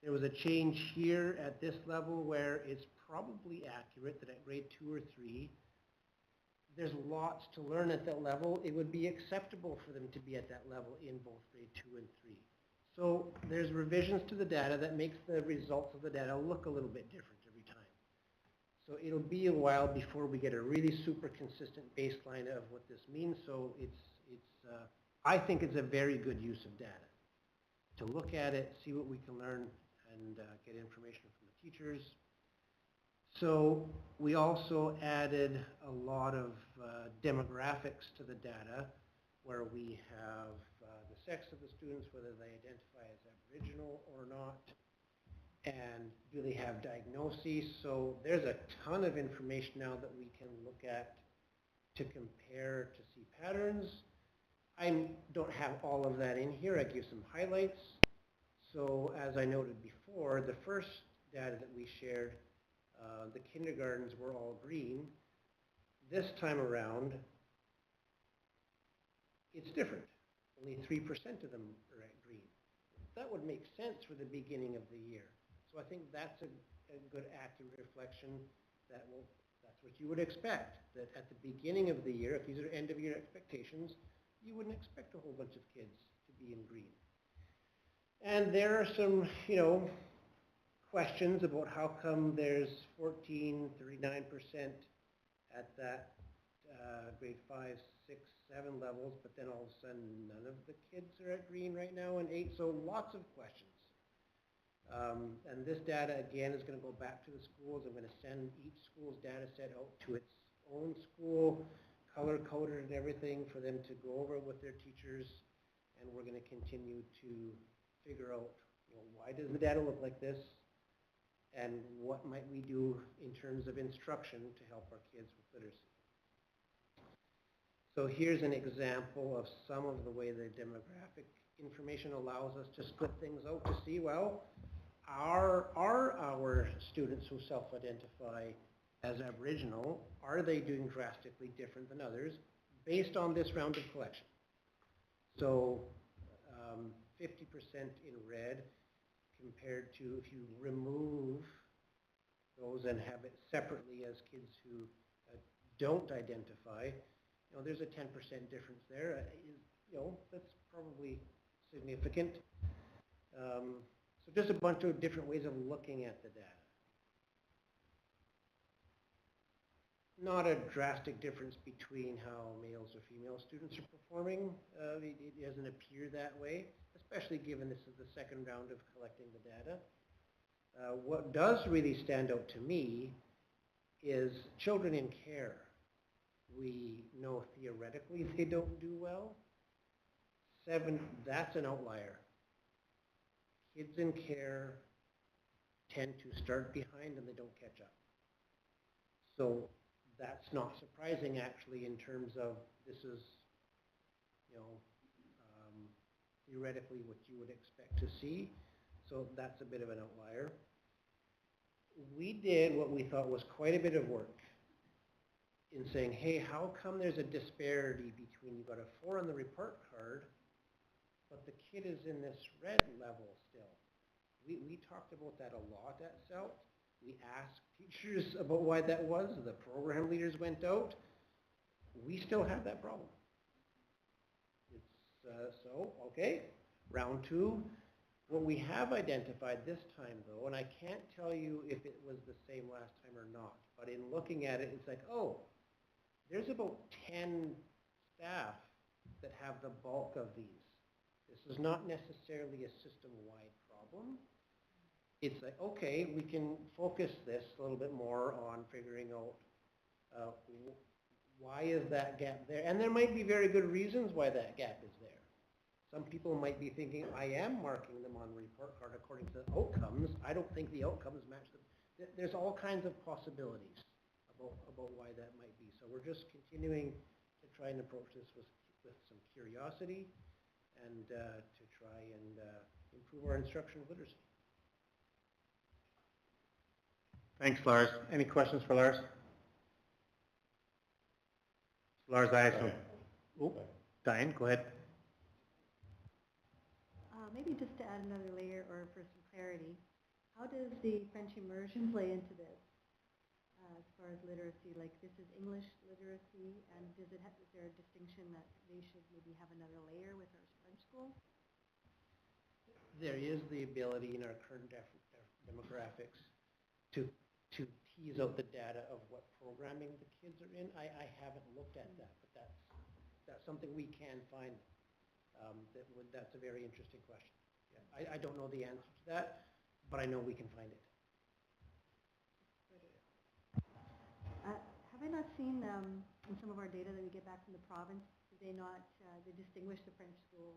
There was a change here at this level where it's probably accurate that at grade 2 or 3, there's lots to learn at that level. It would be acceptable for them to be at that level in both grade 2 and 3. So there's revisions to the data that makes the results of the data look a little bit different every time. So it'll be a while before we get a really super consistent baseline of what this means. So I think it's a very good use of data. To look at it, see what we can learn, and get information from the teachers. So we also added a lot of demographics to the data where we have the sex of the students, whether they identify as Aboriginal or not, and do they have diagnoses. So there's a ton of information now that we can look at to compare to see patterns. I don't have all of that in here. I give some highlights. So as I noted before, the first data that we shared, the kindergartens were all green. This time around, it's different. Only 3% of them are at green. That would make sense for the beginning of the year. So I think that's a good accurate reflection that's what you would expect, that at the beginning of the year, if these are end of year expectations, you wouldn't expect a whole bunch of kids to be in green. And there are some, questions about how come there's 39% at that grade 5, 6, 7 levels, but then all of a sudden none of the kids are at green right now in 8, so lots of questions. And this data again is going to go back to the schools. I'm going to send each school's data set out to its own school, color coded and everything for them to go over with their teachers, and we're going to continue to figure out, why does the data look like this, and what might we do in terms of instruction to help our kids with literacy. So here's an example of some of the way the demographic information allows us to split things out to see, well, are our students who self-identify as Aboriginal, are they doing drastically different than others based on this round of collection? So 50% in red compared to if you remove those and have it separately as kids who don't identify, there's a 10% difference there. That's probably significant. So just a bunch of different ways of looking at the data. Not a drastic difference between how males or female students are performing. It doesn't appear that way, especially given this is the second round of collecting the data. What does really stand out to me is children in care. We know theoretically they don't do well. 7, that's an outlier. Kids in care tend to start behind and they don't catch up. So that's not surprising actually in terms of this is, theoretically what you would expect to see. So that's a bit of an outlier. We did what we thought was quite a bit of work in saying, hey, how come there's a disparity between you've got a 4 on the report card, but the kid is in this red level still? We talked about that a lot at CELT. We asked teachers about why that was. The program leaders went out. We still have that problem. Okay, round 2. What we have identified this time though, and I can't tell you if it was the same last time or not, but in looking at it, it's like, oh, there's about 10 staff that have the bulk of these. This is not necessarily a system-wide problem. It's like, okay, we can focus this a little bit more on figuring out why is that gap there? And there might be very good reasons why that gap is there. Some people might be thinking, I am marking them on the report card according to the outcomes. I don't think the outcomes match them. There's all kinds of possibilities about why that might be. So we're just continuing to try and approach this with some curiosity and to try and improve our instructional literacy. Thanks, Lars. Any questions for Lars? Lars, I have some. Oh, Diane, go ahead. Maybe just to add another layer or for some clarity, how does the French immersion play into this as far as literacy? Like this is English literacy, and is there a distinction that they should maybe have another layer with our French school? There is the ability in our current demographics to tease out the data of what programming the kids are in. I haven't looked at that, but that's something we can find. That's a very interesting question. Yeah, I don't know the answer to that, but I know we can find it. Have I not seen in some of our data that we get back from the province, do they not they distinguish the French school,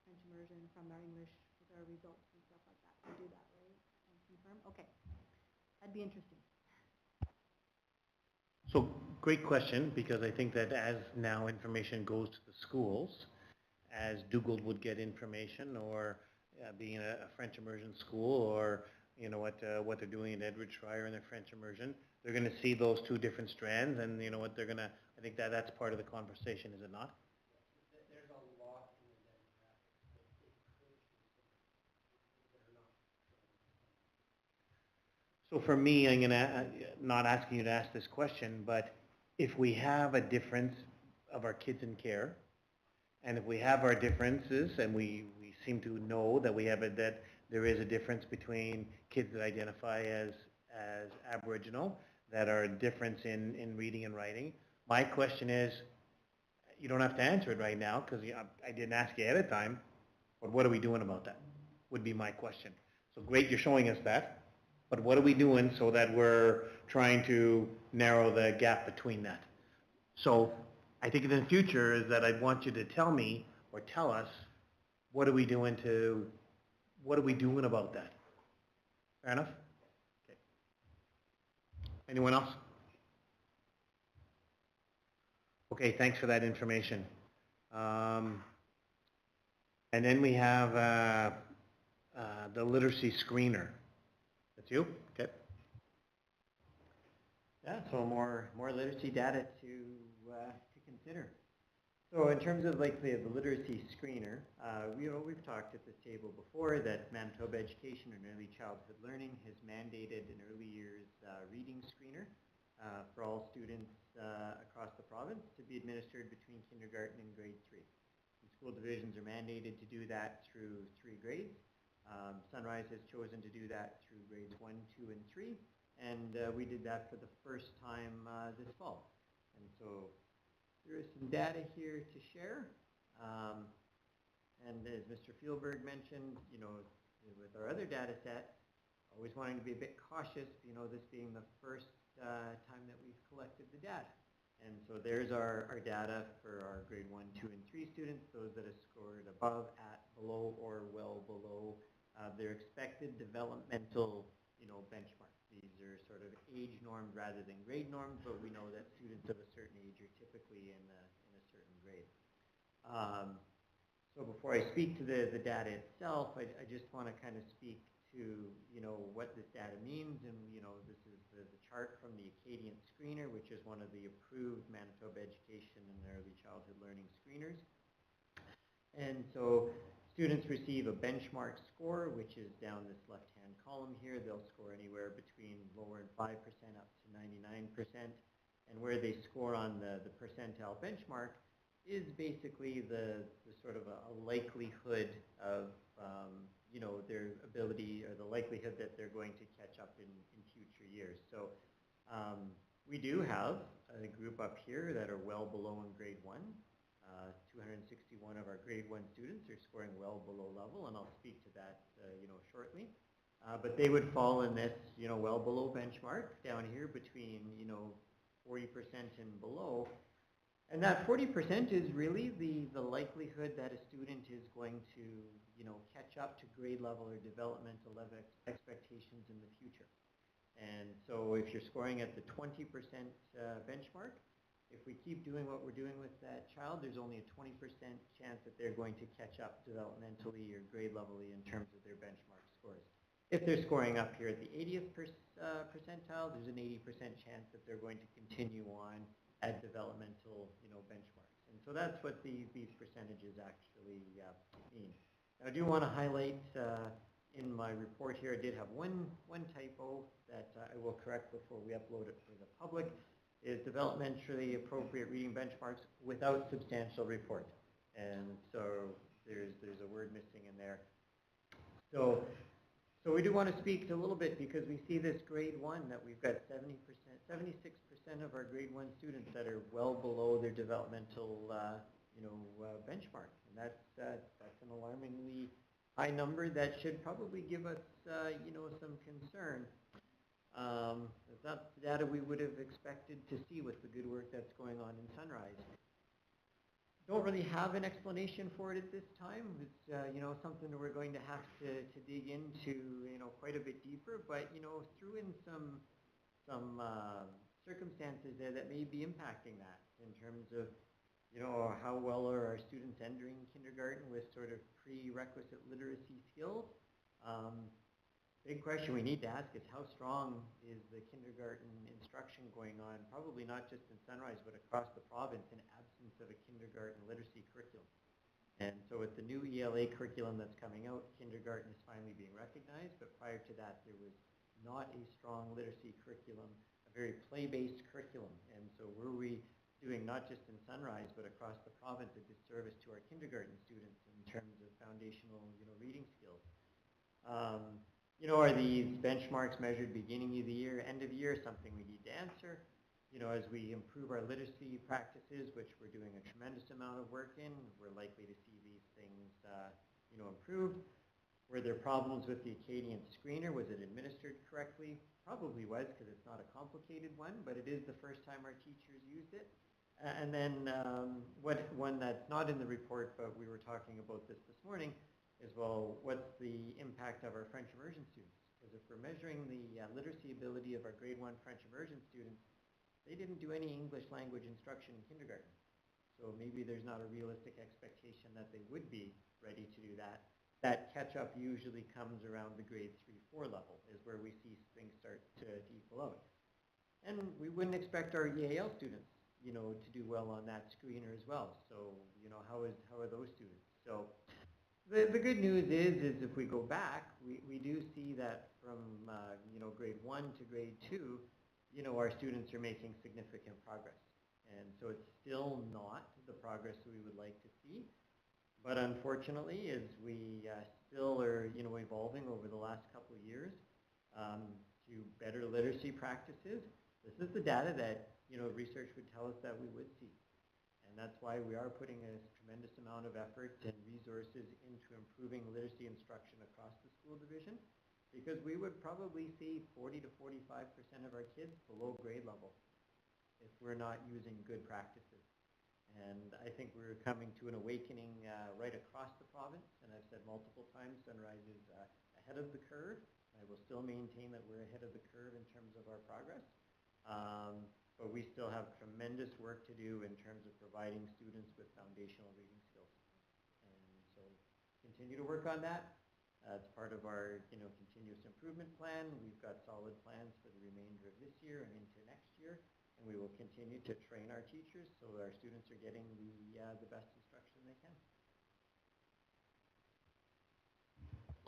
French immersion from our English with our results and stuff like that? They do that, right? And confirm? Okay. That'd be interesting. So great question, because I think that as now information goes to the schools, as Dougal would get information, or being a French immersion school, or you know what they're doing at Edward Schreyer in their French immersion, they're going to see those two different strands, and you know what they're going to. I think that's part of the conversation, is it not? There's a lot in the demographics that encourage these that are not. So for me, I'm gonna not asking you to ask this question, but if we have a difference of our kids in care, and if we have our differences, and we seem to know that we have that there is a difference between kids that identify as Aboriginal, that are a difference in reading and writing. My question is, you don't have to answer it right now, because I didn't ask you ahead of time, but what are we doing about that, would be my question. So great, you're showing us that, but what are we doing so that we're trying to narrow the gap between that? So I think in the future is that I want you to tell me or tell us, what are we doing about that? Fair enough? Okay. Anyone else? Okay, thanks for that information. And then we have the literacy screener. That's you? Okay. Yeah, so more literacy data to consider. So in terms of like the literacy screener, we've talked at this table before that Manitoba Education and Early Childhood Learning has mandated an early years reading screener for all students across the province to be administered between kindergarten and grade 3. And school divisions are mandated to do that through 3 grades. Sunrise has chosen to do that through grades 1, 2, and 3, and we did that for the first time this fall. And so there is some data here to share. And as Mr. Fielberg mentioned, with our other data set, always wanting to be a bit cautious, this being the first time that we've collected the data. And so there's our data for our grade 1, 2, and 3 students, those that have scored above, at, below, or well below their expected developmental, benchmark. These are sort of age normed rather than grade normed, but we know that students of a certain age are typically in a certain grade. So before I speak to the data itself, I just want to kind of speak to what this data means, and this is the chart from the Acadian Screener, which is one of the approved Manitoba Education and Early Childhood Learning screeners. And so students receive a benchmark score, which is down this left-hand column here. They'll score anywhere between lower than 5% up to 99%. And where they score on the percentile benchmark is basically the sort of a likelihood of their ability, or the likelihood that they're going to catch up in future years. So we do have a group up here that are well below in grade 1. 261 of our grade 1 students are scoring well below level, and I'll speak to that, shortly. But they would fall in this, well below benchmark down here between, 40% and below. And that 40% is really the likelihood that a student is going to, catch up to grade level or developmental level expectations in the future. And so if you're scoring at the 20% benchmark, if we keep doing what we're doing with that child, there's only a 20% chance that they're going to catch up developmentally or grade levelly in terms of their benchmark scores. If they're scoring up here at the 80th percentile, there's an 80% chance that they're going to continue on at developmental, benchmarks. And so that's what these percentages actually mean. Now, I do want to highlight in my report here, I did have one typo that I will correct before we upload it for the public, is developmentally appropriate reading benchmarks without substantial report. And so there's a word missing in there. So we do want to speak a little bit because we see this grade 1 that we've got 76% of our grade 1 students that are well below their developmental, benchmark. And that's an alarmingly high number that should probably give us, some concern. It's not the data we would have expected to see with the good work that's going on in Sunrise. Don't really have an explanation for it at this time. It's, something that we're going to have to dig into, quite a bit deeper, but, threw in some circumstances there that may be impacting that in terms of, how well are our students entering kindergarten with sort of prerequisite literacy skills. Big question we need to ask is how strong is the kindergarten instruction going on, probably not just in Sunrise, but across the province in absence of a kindergarten literacy curriculum. And so with the new ELA curriculum that's coming out, kindergarten is finally being recognized, but prior to that there was not a strong literacy curriculum, a very play-based curriculum. And so were we doing not just in Sunrise, but across the province a disservice to our kindergarten students in terms of foundational, reading skills. Are these benchmarks measured beginning of the year, end of the year, something we need to answer? As we improve our literacy practices, which we're doing a tremendous amount of work in, we're likely to see these things, improve. Were there problems with the Acadian screener? Was it administered correctly? Probably was, because it's not a complicated one, but it is the first time our teachers used it. And then one that's not in the report, but we were talking about this morning, is, well, what's the impact of our French immersion students? Because if we're measuring the literacy ability of our grade 1 French immersion students, they didn't do any English language instruction in kindergarten. So maybe there's not a realistic expectation that they would be ready to do that. That catch-up usually comes around the grade 3-4 level, is where we see things start to equal out. And we wouldn't expect our EAL students, to do well on that screener as well. So, how are those students? So the good news is if we go back, we do see that from, grade 1 to grade 2, our students are making significant progress. And so it's still not the progress we would like to see. But unfortunately, as we still are, evolving over the last couple of years to better literacy practices, this is the data that, research would tell us that we would see. And that's why we are putting a tremendous amount of effort and resources into improving literacy instruction across the school division, because we would probably see 40 to 45% of our kids below grade level if we're not using good practices. And I think we're coming to an awakening right across the province, and I've said multiple times, Sunrise is ahead of the curve. I will still maintain that we're ahead of the curve in terms of our progress. But we still have tremendous work to do in terms of providing students with foundational reading skills. And so continue to work on that. It's part of our, continuous improvement plan. We've got solid plans for the remainder of this year and into next year. And we will continue to train our teachers so our students are getting the best instruction they can.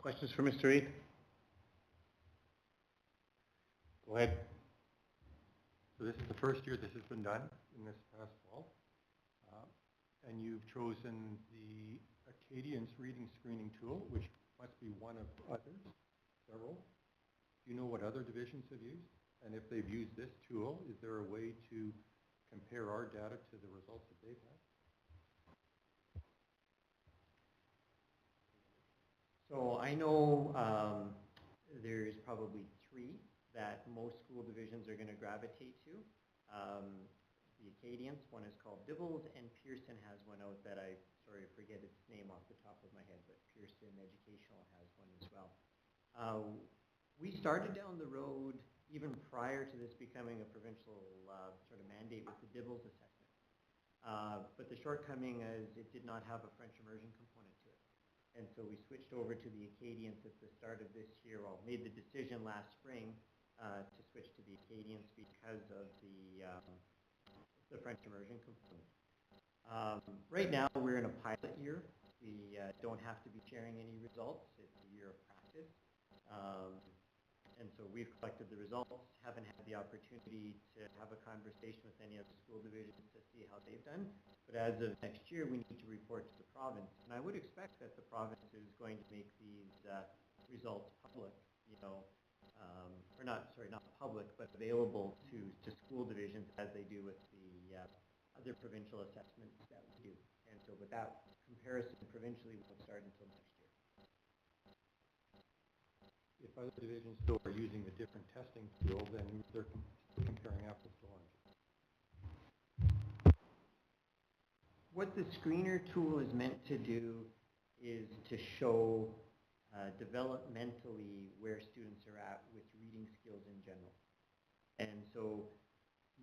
Questions for Mr. Reid? Go ahead. So this is the first year this has been done in this past fall. And you've chosen the Acadian's reading screening tool, which must be one of others, several. Do you know what other divisions have used? And if they've used this tool, is there a way to compare our data to the results that they've had? I know there's probably 3 that most school divisions are going to gravitate to. The Acadians, one is called Dibbles, and Pearson has one out that I, sorry, I forget its name off the top of my head, but Pearson Educational has one as well. We started down the road even prior to this becoming a provincial sort of mandate with the Dibbles assessment. But the shortcoming is it did not have a French immersion component to it. And so we switched over to the Acadians at the start of this year, well, made the decision last spring to switch to the Acadians because of the French immersion component. Right now, we're in a pilot year. We don't have to be sharing any results. It's a year of practice. And so we've collected the results, haven't had the opportunity to have a conversation with any other school divisions to see how they've done. But as of next year, we need to report to the province. And I would expect that the province is going to make these results public, you know, or not, sorry, not public, but available to school divisions as they do with the other provincial assessments that we do. And so with that comparison provincially won't start until next year. If other divisions still are using a different testing tool, then they're comparing apples to oranges. What the screener tool is meant to do is to show developmentally where students are at with reading skills in general. And so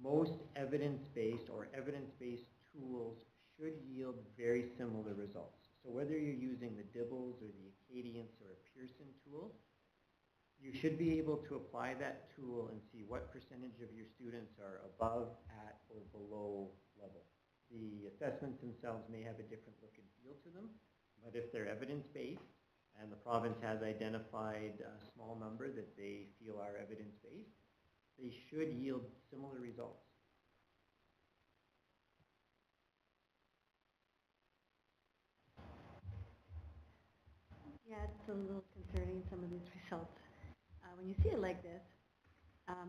most evidence-based or evidence-based tools should yield very similar results. So whether you're using the Dibbles or the Acadians or a Pearson tool, you should be able to apply that tool and see what percentage of your students are above, at, or below level. The assessments themselves may have a different look and feel to them, but if they're evidence-based and the province has identified a small number that they feel are evidence-based, they should yield similar results. Yeah, it's a little concerning, some of these results. When you see it like this,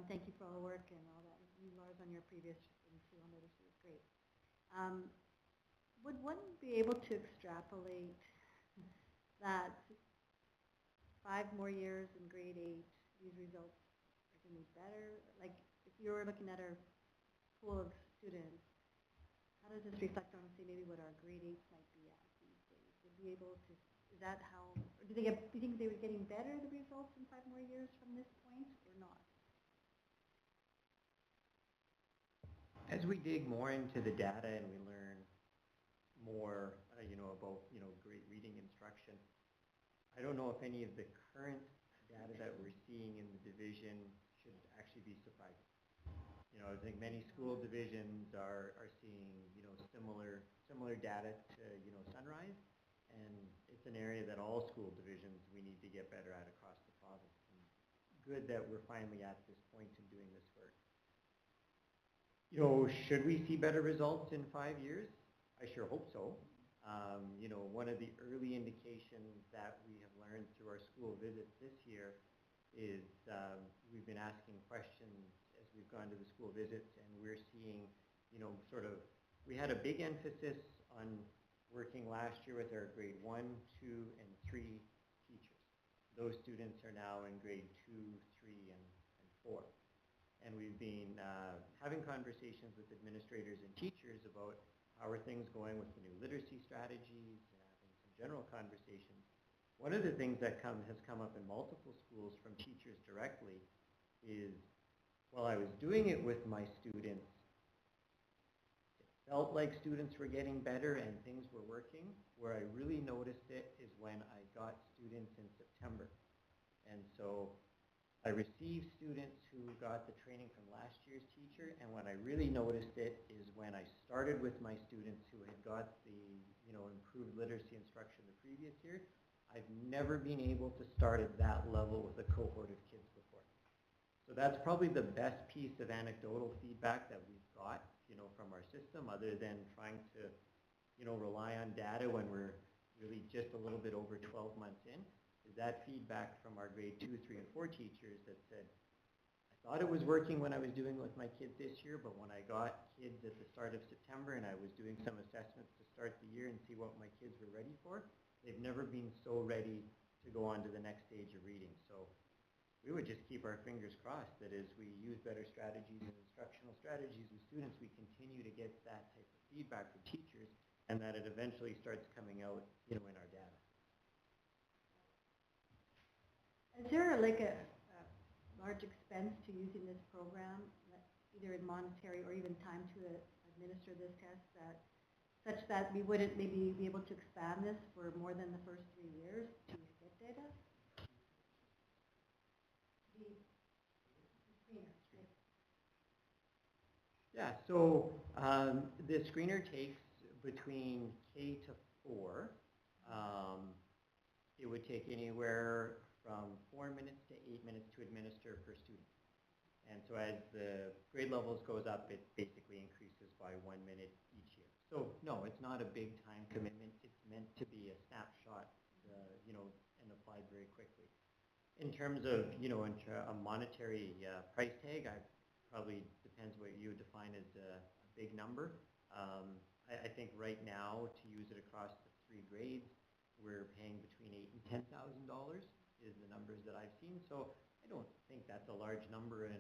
thank you for all the work and all that. You, Lars, on your previous and too on leadership was great. Would one be able to extrapolate that 5 more years in grade 8, these results are going to be better? Like, if you were looking at our pool of students, how does this reflect on, say, maybe what our grade 8s might be at these days? Would be able to, is that how, do you think they were getting better, the results, in 5 more years from this point, or not? As we dig more into the data and we learn more, about, great reading instruction, I don't know if any of the current data that we're seeing in the division should actually be surprising. I think many school divisions are seeing, similar data to, Sunrise, and it's an area that all school divisions we need to get better at across the province. And good that we're finally at this point in doing this work. Should we see better results in 5 years? I sure hope so. One of the early indications that we have learned through our school visits this year is we've been asking questions as we've gone to the school visits, and we're seeing, we had a big emphasis on working last year with our grade 1, 2, and 3 teachers. Those students are now in grade 2, 3, and 4. And we've been having conversations with administrators and teachers about how are things going with the new literacy strategies, and having some general conversations. One of the things that has come up in multiple schools from teachers directly is, while I was doing it with my students, it felt like students were getting better and things were working. Where I really noticed it is when I got students in September. And so I received students who got the training from last year's teacher, and when I really noticed it is when I started with my students who had got the improved literacy instruction the previous year. I've never been able to start at that level with a cohort of kids before. So that's probably the best piece of anecdotal feedback that we've got, from our system, other than trying to, rely on data when we're really just a little bit over 12 months in. Is that feedback from our grade 2, 3, and 4 teachers that said, I thought it was working when I was doing it with my kids this year, but when I got kids at the start of September and I was doing some assessments to start the year and see what my kids were ready for, they've never been so ready to go on to the next stage of reading. So we would just keep our fingers crossed that as we use better strategies and instructional strategies with students, we continue to get that type of feedback from teachers, and that it eventually starts coming out, in our data. Is there like a large expense to using this program, either in monetary or even time to administer this test, such that we wouldn't maybe be able to expand this for more than the first 3 years to get data? Yeah, so the screener takes between K to 4. It would take anywhere from 4 minutes to 8 minutes to administer per student. And so as the grade levels goes up, it basically increases by 1 minute each year. So no, it's not a big time commitment. It's meant to be a snapshot, and applied very quickly. In terms of, a monetary price tag, probably depends what you define as a big number. I think right now, to use it across the 3 grades, we're paying between $8,000 and $10,000 is the numbers that I've seen. So I don't think that's a large number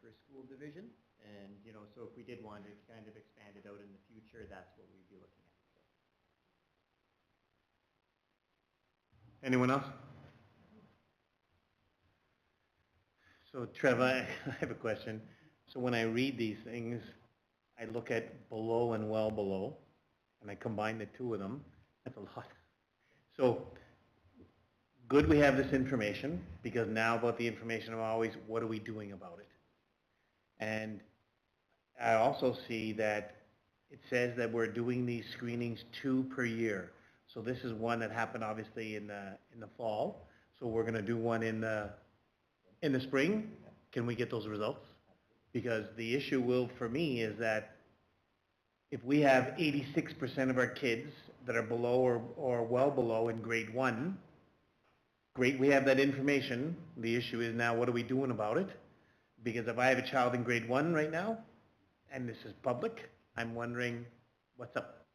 for a school division. And, so if we did want to kind of expand it out in the future, that's what we'd be looking at. Anyone else? So Trev, I have a question. So when I read these things, I look at below and well below, and I combine the two of them. That's a lot. So good we have this information, because now about the information I'm always, what are we doing about it? And I also see that it says that we're doing these screenings 2 per year. So this is one that happened obviously in the fall. So we're going to do one in the spring. Can we get those results? Because the issue for me is that if we have 86% of our kids that are below or well below in grade 1, great, we have that information. The issue is now, what are we doing about it? Because if I have a child in grade 1 right now, and this is public, I'm wondering what's up.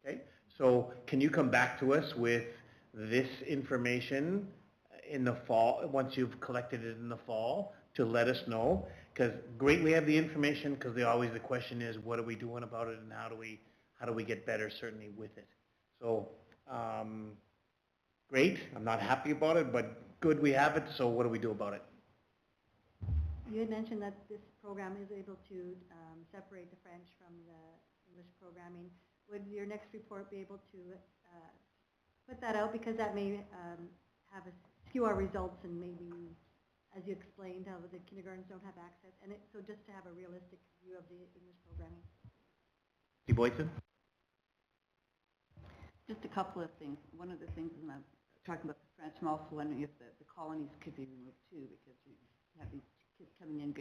Okay, so can you come back to us with this information in the fall, once you've collected it in the fall, to let us know? Because great, we have the information, because the question is, what are we doing about it, and how do we get better, certainly, with it? So great, I'm not happy about it, but good we have it, so what do we do about it? You had mentioned that this program is able to separate the French from the English programming. Would your next report be able to put that out? Because that may skew our results, and maybe, as you explained, how the kindergartens don't have access. And so just to have a realistic view of the English programming. Boyson? Just a couple of things. One of the things, and I'm talking about the French, I'm also wondering if the colonies could be removed too, because you have these kids coming in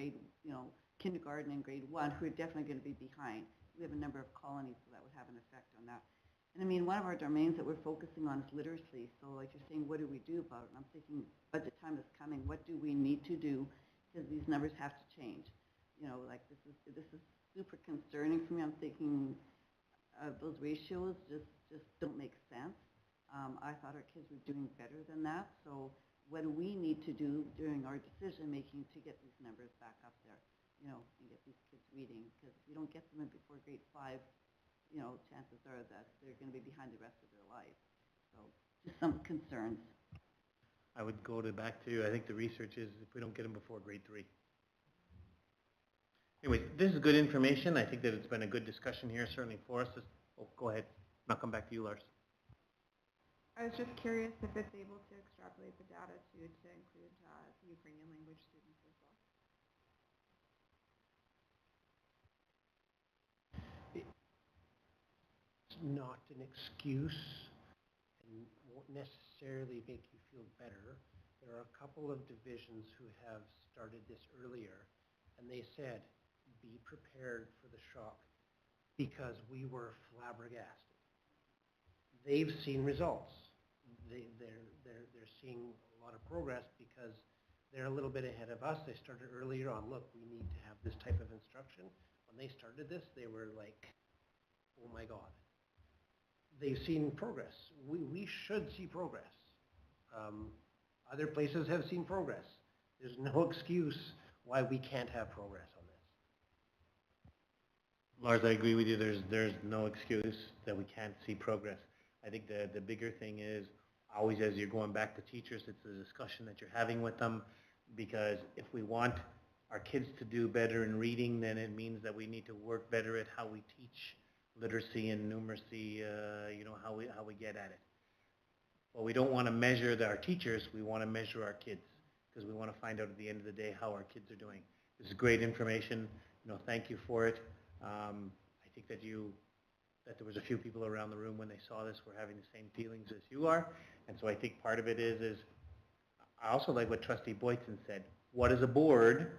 kindergarten and grade 1 who are definitely going to be behind. We have a number of colonies, so that would have an effect on that. And I mean, one of our domains that we're focusing on is literacy. So like you're saying, what do we do about it? And I'm thinking budget time is coming. What do we need to do? Because these numbers have to change. Like this is super concerning for me. I'm thinking those ratios just don't make sense. I thought our kids were doing better than that. So what do we need to do during our decision making to get these numbers back up there, and get these kids reading? Because if we don't get them in before grade 5, chances are that they're going to be behind the rest of their life. So just some concerns. I would go back to, I think the research is if we don't get them before grade 3. Anyway, this is good information. I think that it's been a good discussion here, certainly for us. Go ahead. I'll come back to you, Lars. I was just curious if it's able to extrapolate the data to include the Ukrainian language students as well. It's not an excuse and won't necessarily make you feel better. There are a couple of divisions who have started this earlier, and they said, be prepared for the shock, because we were flabbergasted. They've seen results. They're seeing a lot of progress because they're a little bit ahead of us. They started earlier on, look, we need to have this type of instruction. When they started this, they were like, oh my God. They've seen progress. We should see progress. Other places have seen progress. There's no excuse why we can't have progress on this. Lars, I agree with you. There's no excuse that we can't see progress. I think the bigger thing is always as you're going back to teachers, it's a discussion that you're having with them, because if we want our kids to do better in reading, then it means that we need to work better at how we teach literacy and numeracy, how we get at it. But we don't want to measure our teachers, we want to measure our kids, because we want to find out at the end of the day how our kids are doing. This is great information. Thank you for it. I think that there was a few people around the room when they saw this were having the same feelings as you are. And so I think part of it is I also like what Trustee Boyton said. What is a board,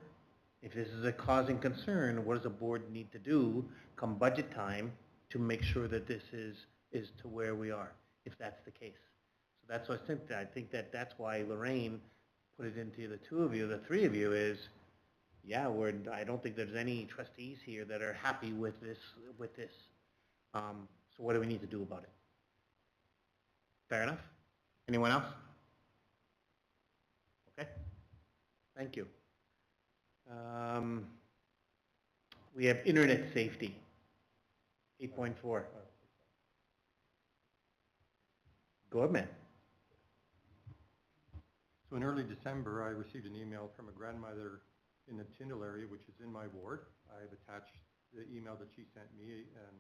if this is a causing concern, what does a board need to do come budget time to make sure that this is to where we are, if that's the case? So that's what I think that's why Lorraine put it into the two of you, the three of you is, yeah, I don't think there's any trustees here that are happy with this. So what do we need to do about it? Fair enough? Anyone else? Okay. Thank you. We have internet safety, 8.4. Go ahead, man. So in early December, I received an email from a grandmother in the Tyndall area, which is in my ward. I have attached the email that she sent me, and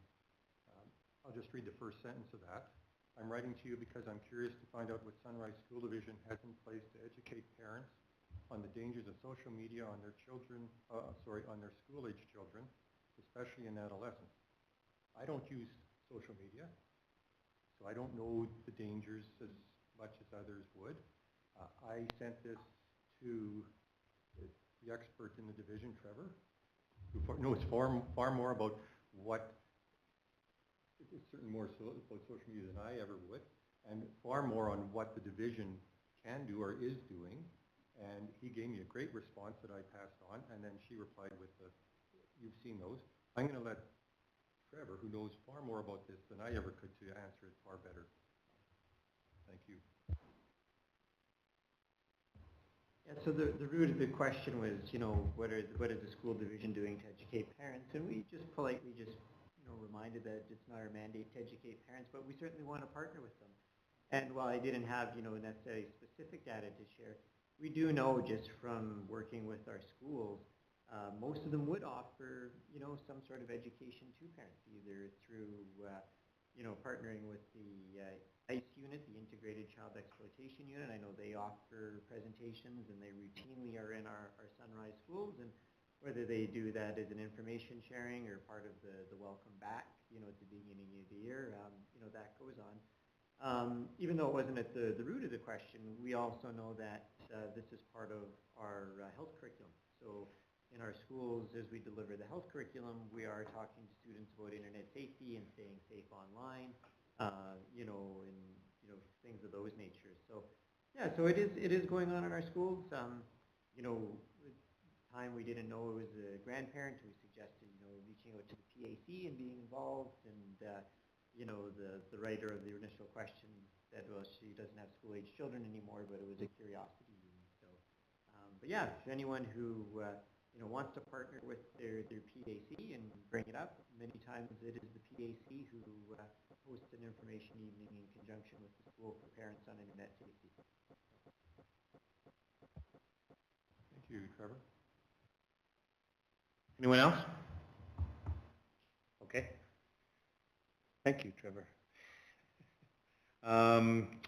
I'll just read the first sentence of that. I'm writing to you because I'm curious to find out what Sunrise School Division has in place to educate parents on the dangers of social media on their children, on their school-age children, especially in adolescence. I don't use social media, so I don't know the dangers as much as others would. I sent this to the expert in the division, Trevor, who knows far more about certainly more so about social media than I ever would, and far more on what the division can do or is doing. And he gave me a great response that I passed on, and then she replied with you've seen those. I'm going to let Trevor, who knows far more about this than I ever could, to answer it far better. Thank you. Yeah, so the root of the question was, what is the school division doing to educate parents? And we just politely reminded that it's not our mandate to educate parents, but we certainly want to partner with them. And while I didn't have, necessarily specific data to share, we do know just from working with our schools, most of them would offer, some sort of education to parents, either through, partnering with the ICE unit, the Integrated Child Exploitation Unit. I know they offer presentations and they routinely are in our Sunrise schools, and whether they do that as an information sharing or part of the welcome back, at the beginning of the year, that goes on. Even though it wasn't at the root of the question, we also know that this is part of our health curriculum. So in our schools, as we deliver the health curriculum, we are talking to students about internet safety and staying safe online, and things of those natures. So yeah, so it is going on in our schools. Time we didn't know it was a grandparent, we suggested reaching out to the PAC and being involved, and the writer of the initial question said, well, she doesn't have school-age children anymore, but it was a curiosity. So, but yeah, if anyone who wants to partner with their PAC and bring it up, many times it is the PAC who hosts an information evening in conjunction with the school for parents on internet safety. Thank you, Trevor. Anyone else? Okay. Thank you, Trevor.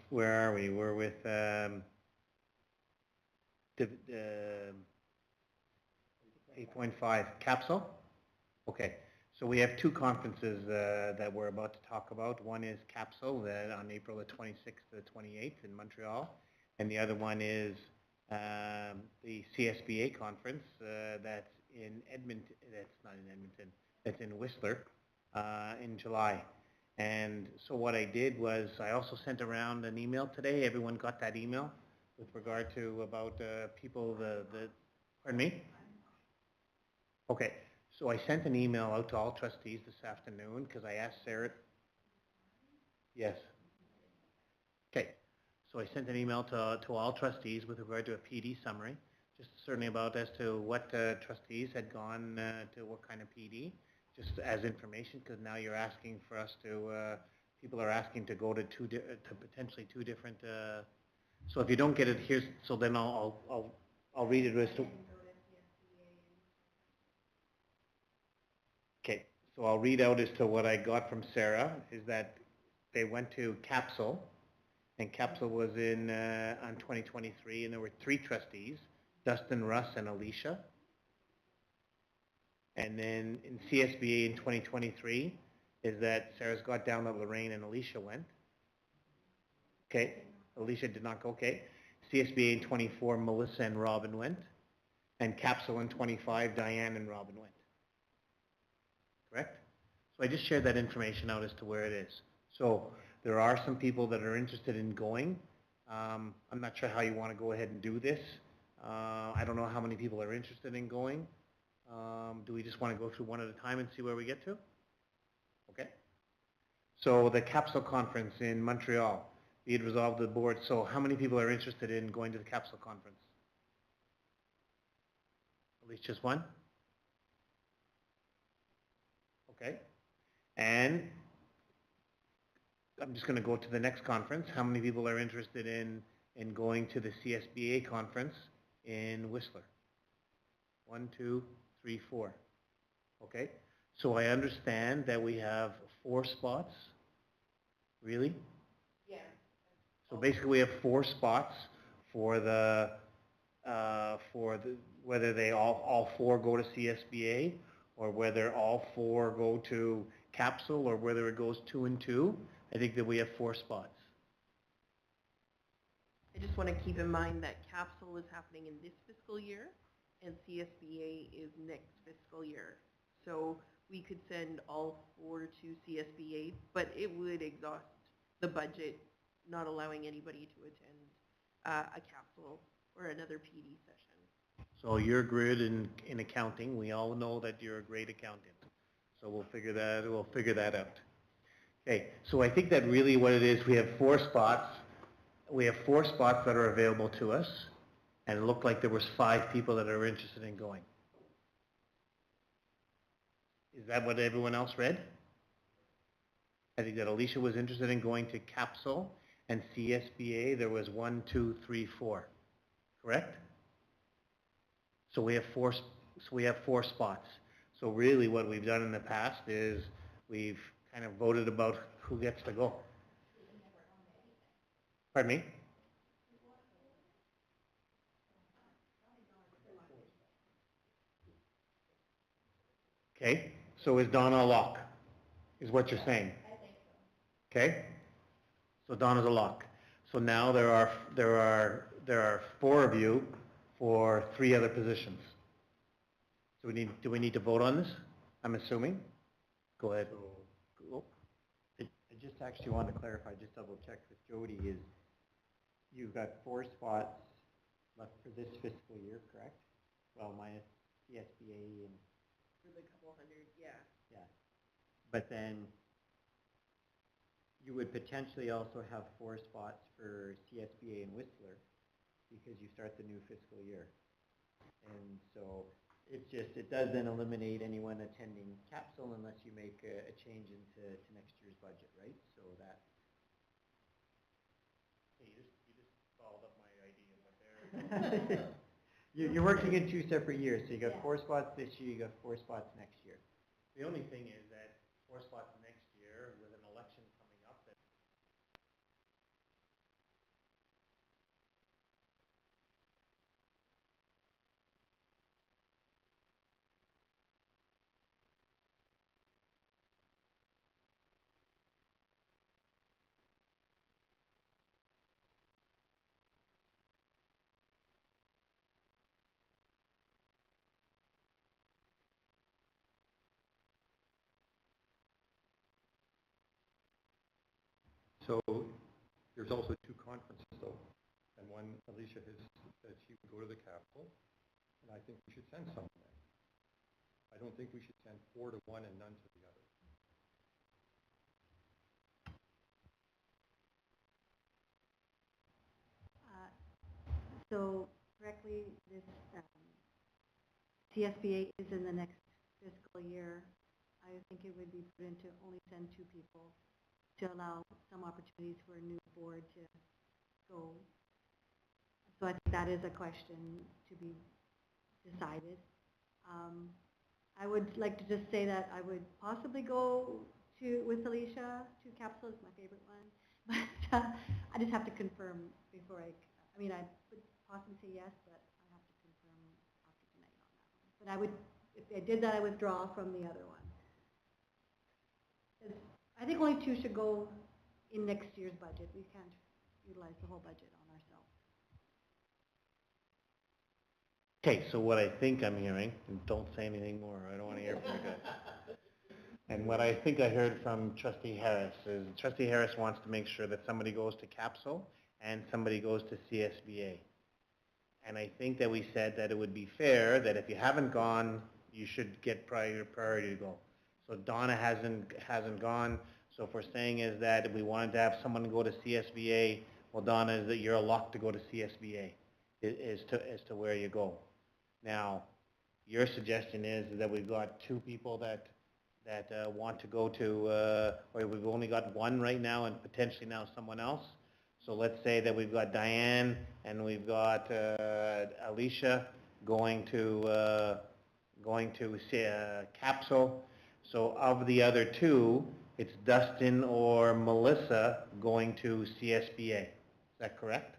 Where are we? We're with 8.5, capsule? Okay. So we have two conferences that we're about to talk about. One is capsule on April the 26th to the 28th in Montreal. And the other one is the CSBA conference that's in Edmonton. That's not in Edmonton. That's in Whistler in July. And so what I did was I also sent around an email today. Everyone got that email with regard to about people, pardon me? Okay, so I sent an email out to all trustees this afternoon because I asked Sarah. Yes. Okay, So I sent an email to all trustees with regard to a PD summary, just certainly about as to what trustees had gone to what kind of PD, just as information, because now you're asking for us to, people are asking to go to potentially two different, so if you don't get it, here's, so then I'll read it as to. Okay, so I'll read out as to what I got from Sarah, is that they went to Capsule, and Capsule was in on 2023, and there were 3 trustees, Dustin, Russ, and Alicia. And then in CSBA in 2023, is that Sarah's got down that Lorraine and Alicia went. Okay, Alicia did not go, okay. CSBA in 24, Melissa and Robin went. And Capsule in 25, Diane and Robin went. Correct? So I just shared that information out as to where it is. So there are some people that are interested in going. I'm not sure how you want to go ahead and do this. I don't know how many people are interested in going. Do we just want to go through one at a time and see where we get to? Okay. So the Capsule conference in Montreal, be it resolved the board. So how many people are interested in going to the Capsule conference? At least just one? Okay. And I'm just going to go to the next conference. How many people are interested in going to the CSBA conference in Whistler? 1, 2, 3, 4. Okay. So I understand that we have 4 spots. Really? Yeah. So basically we have 4 spots for the whether they all 4 go to CSBA, or whether all 4 go to Capsule, or whether it goes 2 and 2. I think that we have 4 spots. I just want to keep in mind that Capsule is happening in this fiscal year, and CSBA is next fiscal year. So we could send all 4 to CSBA, but it would exhaust the budget, not allowing anybody to attend a Capsule or another PD session. So you're good in accounting. We all know that you're a great accountant. So we'll figure that out. Okay, so I think that really what it is, we have 4 spots. We have 4 spots that are available to us, and it looked like there was 5 people that are interested in going. Is that what everyone else read? I think that Alicia was interested in going to Capsule, and CSBA there was 1, 2, 3, 4. Correct? So we have 4. So we have 4 spots. So really, what we've done in the past is we've kind of voted about who gets to go. Pardon me? Okay. So is Donna a lock? Is what you're saying? I think so. Okay. So Donna's a lock. So now there are 4 of you for 3 other positions. So do we need to vote on this? I'm assuming. Go ahead. Cool. I just actually want to clarify, just double check with Jody, is you've got 4 spots left for this fiscal year, correct? Well, minus CSBA and... For the couple hundred, yeah. Yeah. But then you would potentially also have 4 spots for CSBA and Whistler because you start the new fiscal year. And so it does then eliminate anyone attending Capsule unless you make a change to next year's budget, right? So that... Hey, you just followed up my idea, but there... You're working in 2 separate years, so you got 4 spots this year, you got 4 spots next year. The only thing is that 4 spots next year with an election coming up that So there's also 2 conferences though. And one, Alicia has said she would go to the Capitol, and I think we should send someone there. I don't think we should send 4 to one and none to the other. so correctly, this CSBA is in the next fiscal year. I think it would be prudent to only send 2 people to allow some opportunities for a new board to go. So I think that is a question to be decided. I would like to just say that I would possibly go with Alicia to Capsule. It's my favorite one. But I just have to confirm before I mean, I would possibly say yes, but I have to confirm after tonight on that one. But I would, if I did that, I withdraw from the other one. 'Cause I think only 2 should go in next year's budget. We can't utilize the whole budget on ourselves. Okay, so what I think I'm hearing, and don't say anything more, I don't want to hear from you guys. And what I think I heard from Trustee Harris is Trustee Harris wants to make sure that somebody goes to Capsule and somebody goes to CSBA. And I think that we said that it would be fair that if you haven't gone, you should get priority to go. So Donna hasn't gone. So if we're saying is that if we wanted to have someone go to CSBA, well, Donna, is that you're a lock to go to CSBA as to where you go. Now, your suggestion is that we've got 2 people that want to go to, or we've only got 1 right now and potentially now someone else. So let's say that we've got Diane and we've got Alicia going to Capsule. So of the other 2, it's Dustin or Melissa going to CSBA. Is that correct?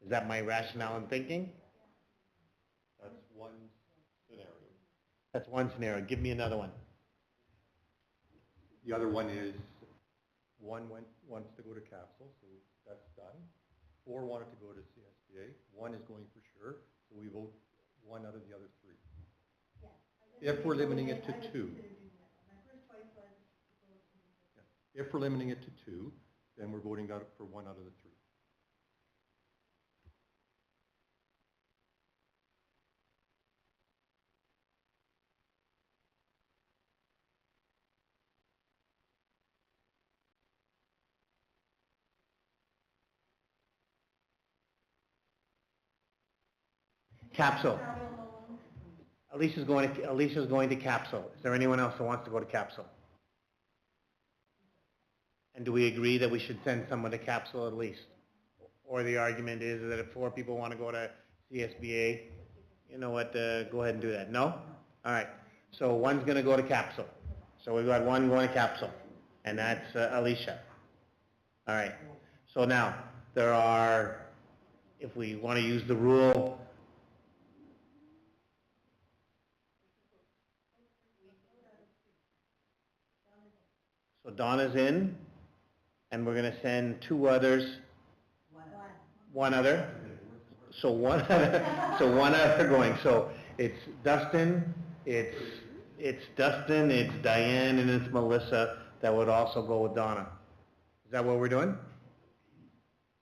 Is that my rationale in thinking? That's one scenario. That's one scenario. Give me another one. The other one is, one wants to go to Capsule, so that's done. 4 wanted to go to CSBA. 1 is going for sure, so we vote 1 out of the other 3. If we're limiting it to 2. If we're limiting it to 2, then we're voting out for 1 out of the 3. Capsule. Alicia's going to Capsule. Is there anyone else who wants to go to Capsule? And do we agree that we should send someone to Capsule at least? Or the argument is that if 4 people want to go to CSBA, you know what, go ahead and do that. No? All right. So 1's going to go to Capsule. So we've got 1 going to Capsule, and that's Alicia. All right. So now, there are, if we want to use the rule, so Donna's in, and we're going to send 2 others. 1 other. So 1 other. So 1 other going. So it's Dustin, it's Dustin, it's Diane, and it's Melissa that would also go with Donna. Is that what we're doing?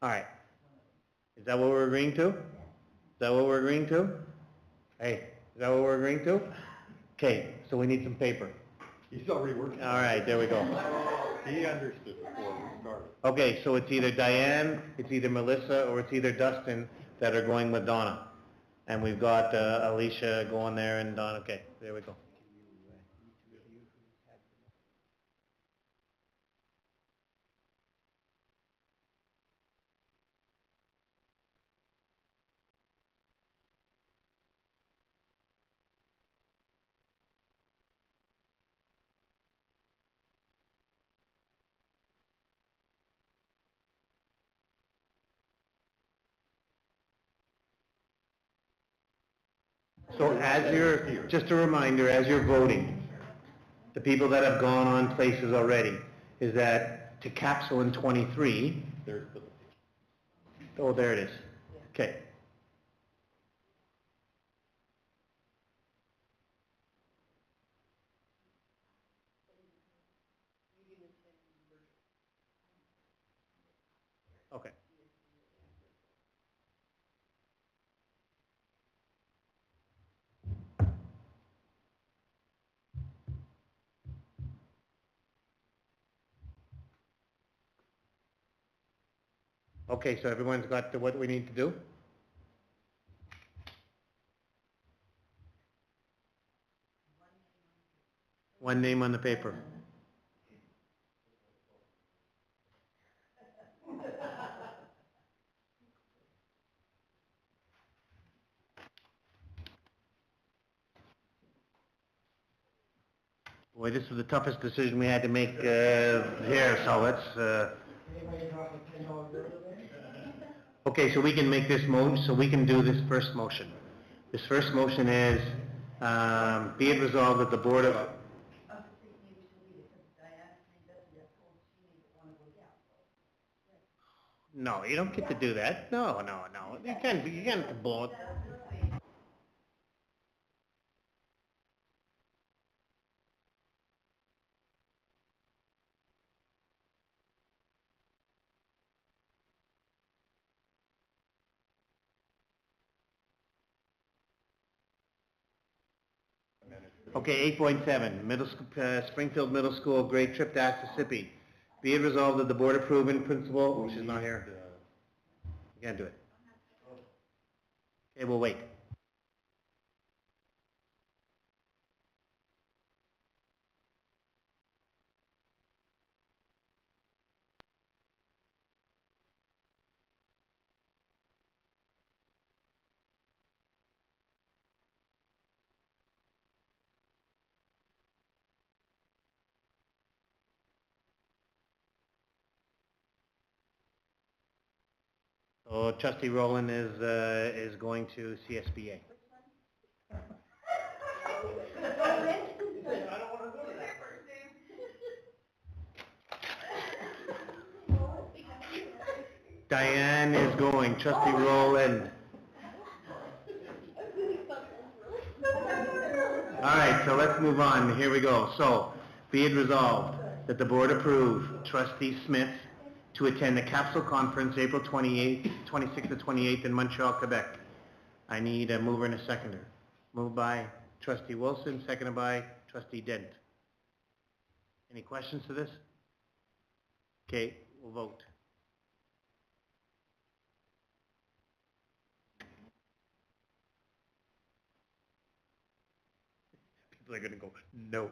All right. Is that what we're agreeing to? Is that what we're agreeing to? Hey, is that what we're agreeing to? Okay, so we need some paper. He's already working. All right, there we go. He understood before we started. Okay, so it's either Diane, it's either Melissa, or it's either Dustin that are going with Donna. And we've got Alicia going there and Donna. Okay, there we go. So as you're, just a reminder, as you're voting, the people that have gone on places already, is that to Capsule in 23, There's the, oh, there it is. Okay. Okay. Okay, so everyone's got what we need to do? One name on the paper. Boy, this was the toughest decision we had to make here, so let's... Okay, so we can make this so we can do this first motion. This first motion is, be it resolved that the Board of... No, you don't get to do that. No. You can't blow it. Okay, 8.7, Springfield Middle School grade trip to Mississippi. Be it resolved that the board approve in principle, which is not here. You can't do it. Okay, we'll wait. So Trustee Rowland is going to CSBA. Diane is going. Trustee Rowland. All right, so let's move on. Here we go. So, be it resolved that the board approve Trustee Smith to attend the Capsule Conference April 26th to 28th in Montreal, Quebec. I need a mover and a seconder. Moved by Trustee Wilson, seconded by Trustee Dent. Any questions to this? Okay, we'll vote. People are going to go, no.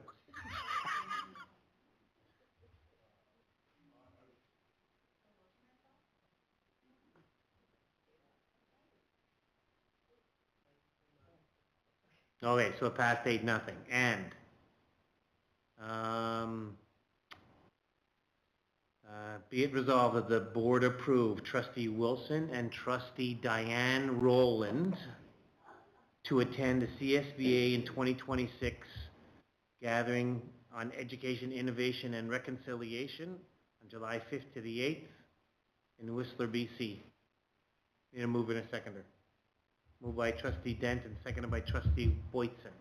Okay, so it passed 8-0. And be it resolved that the board approve Trustee Wilson and Trustee Diane Rowland to attend the CSBA in 2026 gathering on education, innovation, and reconciliation on July 5th to the 8th in Whistler, BC. Need a mover and a seconder. Moved by Trustee Dent and seconded by Trustee Boytson.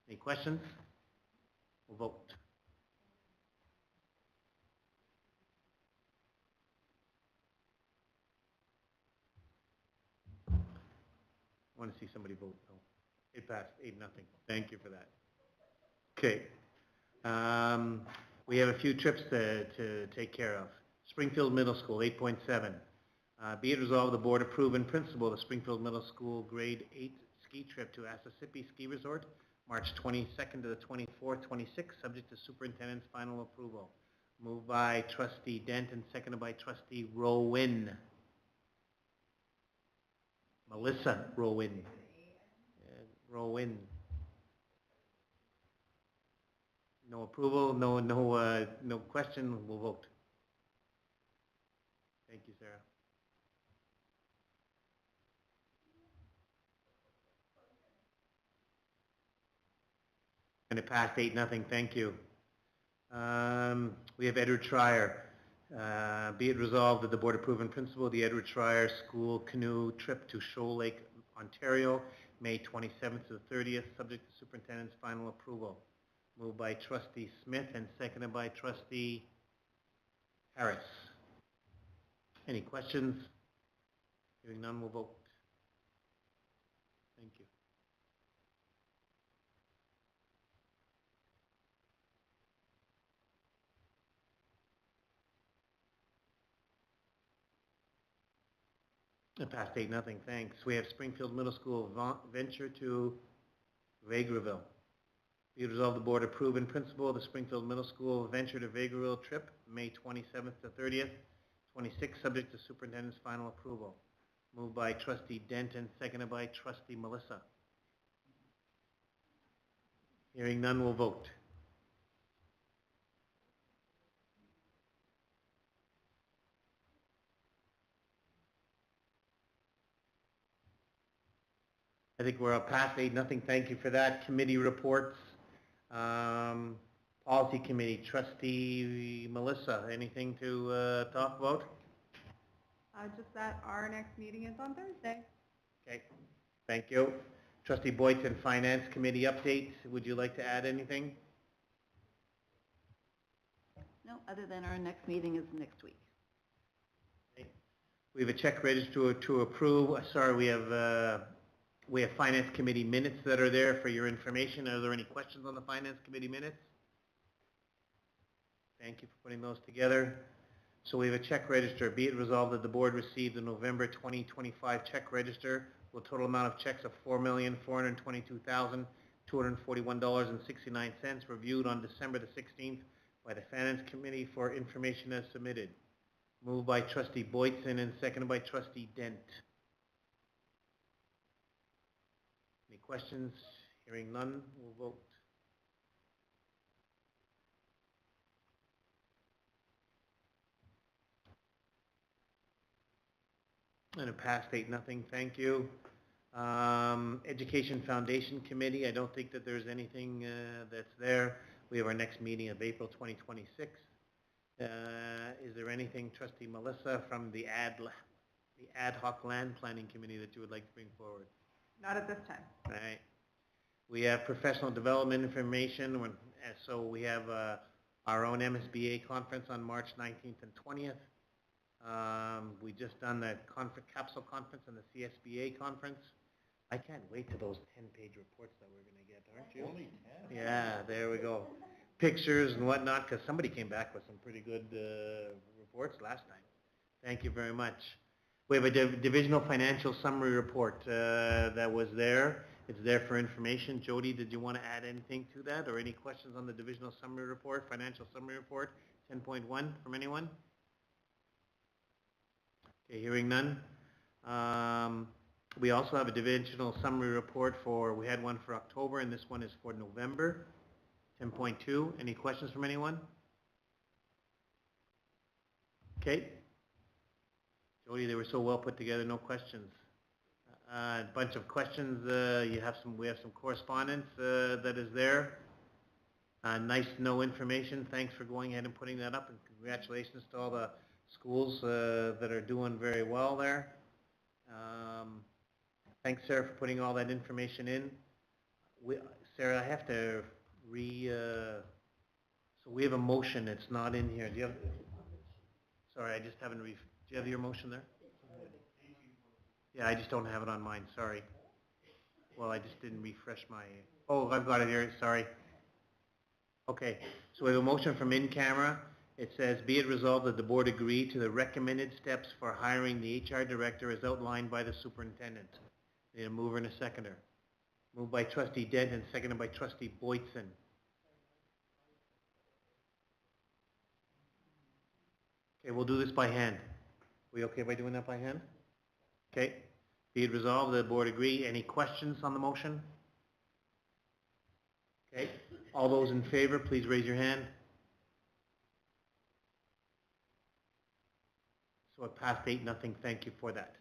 Any questions? We'll vote. I want to see somebody vote no. It passed 8-0. Thank you for that. Okay. We have a few trips to take care of. Springfield Middle School, 8.7. Be it resolved, the board approve in principle the Springfield Middle School grade 8 ski trip to Mississippi Ski Resort, March 22nd to the 24th, 26, subject to superintendent's final approval. Moved by Trustee Dent and seconded by Trustee Rowan. Melissa Rowan. Rowan. No approval, no question, we'll vote. Thank you, Sarah. And it passed 8-0, thank you. We have Edward Schreier. Be it resolved that the board approve in principle the Edward Schreier School Canoe Trip to Shoal Lake, Ontario, May 27th to the 30th, subject to superintendent's final approval. Moved by Trustee Smith and seconded by Trustee Harris. Any questions? Hearing none, we'll vote. Thank you. It passed 8-0, thanks. We have Springfield Middle School venture to Vegreville. Be it resolved, the board approve in principle the Springfield Middle School Venture to Vegreville trip, May 27th to 30th, 26, subject to superintendent's final approval. Moved by trustee Denton, seconded by trustee Melissa. Hearing none, we'll vote. I think we're up past 8-0. Thank you for that. Committee reports. Policy committee, trustee Melissa, anything to talk about? Just that our next meeting is on Thursday. Okay, thank you. Trustee Boyton, finance committee update. Would you like to add anything? No, other than our next meeting is next week. Okay. We have a check register to approve. Sorry, we have finance committee minutes that are there for your information. Are there any questions on the finance committee minutes? Thank you for putting those together. So we have a check register. Be it resolved that the board received the November 2025 check register with a total amount of checks of $4,422,241.69 reviewed on December the 16th by the finance committee for information as submitted. Moved by trustee Boyton and seconded by trustee Dent. Any questions? Hearing none, we'll vote. And it passed 8-0. Thank you. Education Foundation Committee. I don't think that there's anything that's there. We have our next meeting of April 2026. Is there anything, trustee Melissa, from the ad hoc land planning committee that you would like to bring forward? Not at this time. All right. We have professional development information. So we have our own MSBA conference on March 19th and 20th. We just done the capsule conference and the CSBA conference. I can't wait to those 10-page reports that we're going to get, aren't you? Only 10? Yeah, there we go. Pictures and whatnot, because somebody came back with some pretty good reports last time. Thank you very much. We have a divisional financial summary report that was there. It's there for information. Jody, did you want to add anything to that or any questions on the divisional summary report, financial summary report 10.1 from anyone? Okay, hearing none. We also have a divisional summary report we had one for October and this one is for November, 10.2. Any questions from anyone? Okay. Jody, they were so well put together, no questions. A bunch of questions. We have some correspondence that is there. Nice to know information. Thanks for going ahead and putting that up and congratulations to all the schools that are doing very well there. Thanks, Sarah, for putting all that information in. Sarah, I have to so we have a motion that's not in here. Do you have? Sorry, I just haven't do you have your motion there? Yeah, I just don't have it on mine. Sorry. Well, I just didn't refresh my. Oh, I've got it here. Sorry. Okay, so we have a motion from in camera. It says, be it resolved that the board agree to the recommended steps for hiring the HR director as outlined by the superintendent. Need a mover and a seconder. Moved by trustee Dent and seconded by trustee Boytson. Okay, we'll do this by hand. We okay by doing that by hand? Okay. Be it resolved that the board agree. Any questions on the motion? Okay. All those in favor, please raise your hand. So it passed 8-0. Thank you for that.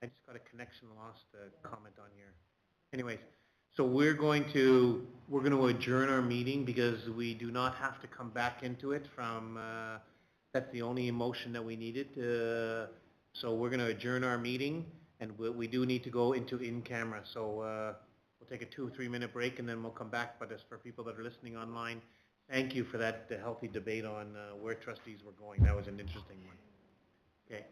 I just got a connection lost comment on here. Anyways, so we're going to adjourn our meeting because we do not have to come back into it from, that's the only motion that we needed. So we're going to adjourn our meeting and we do need to go into in camera. So we'll take a 2 or 3 minute break and then we'll come back. But as for people that are listening online, thank you for that healthy debate on where trustees were going. That was an interesting one. Okay.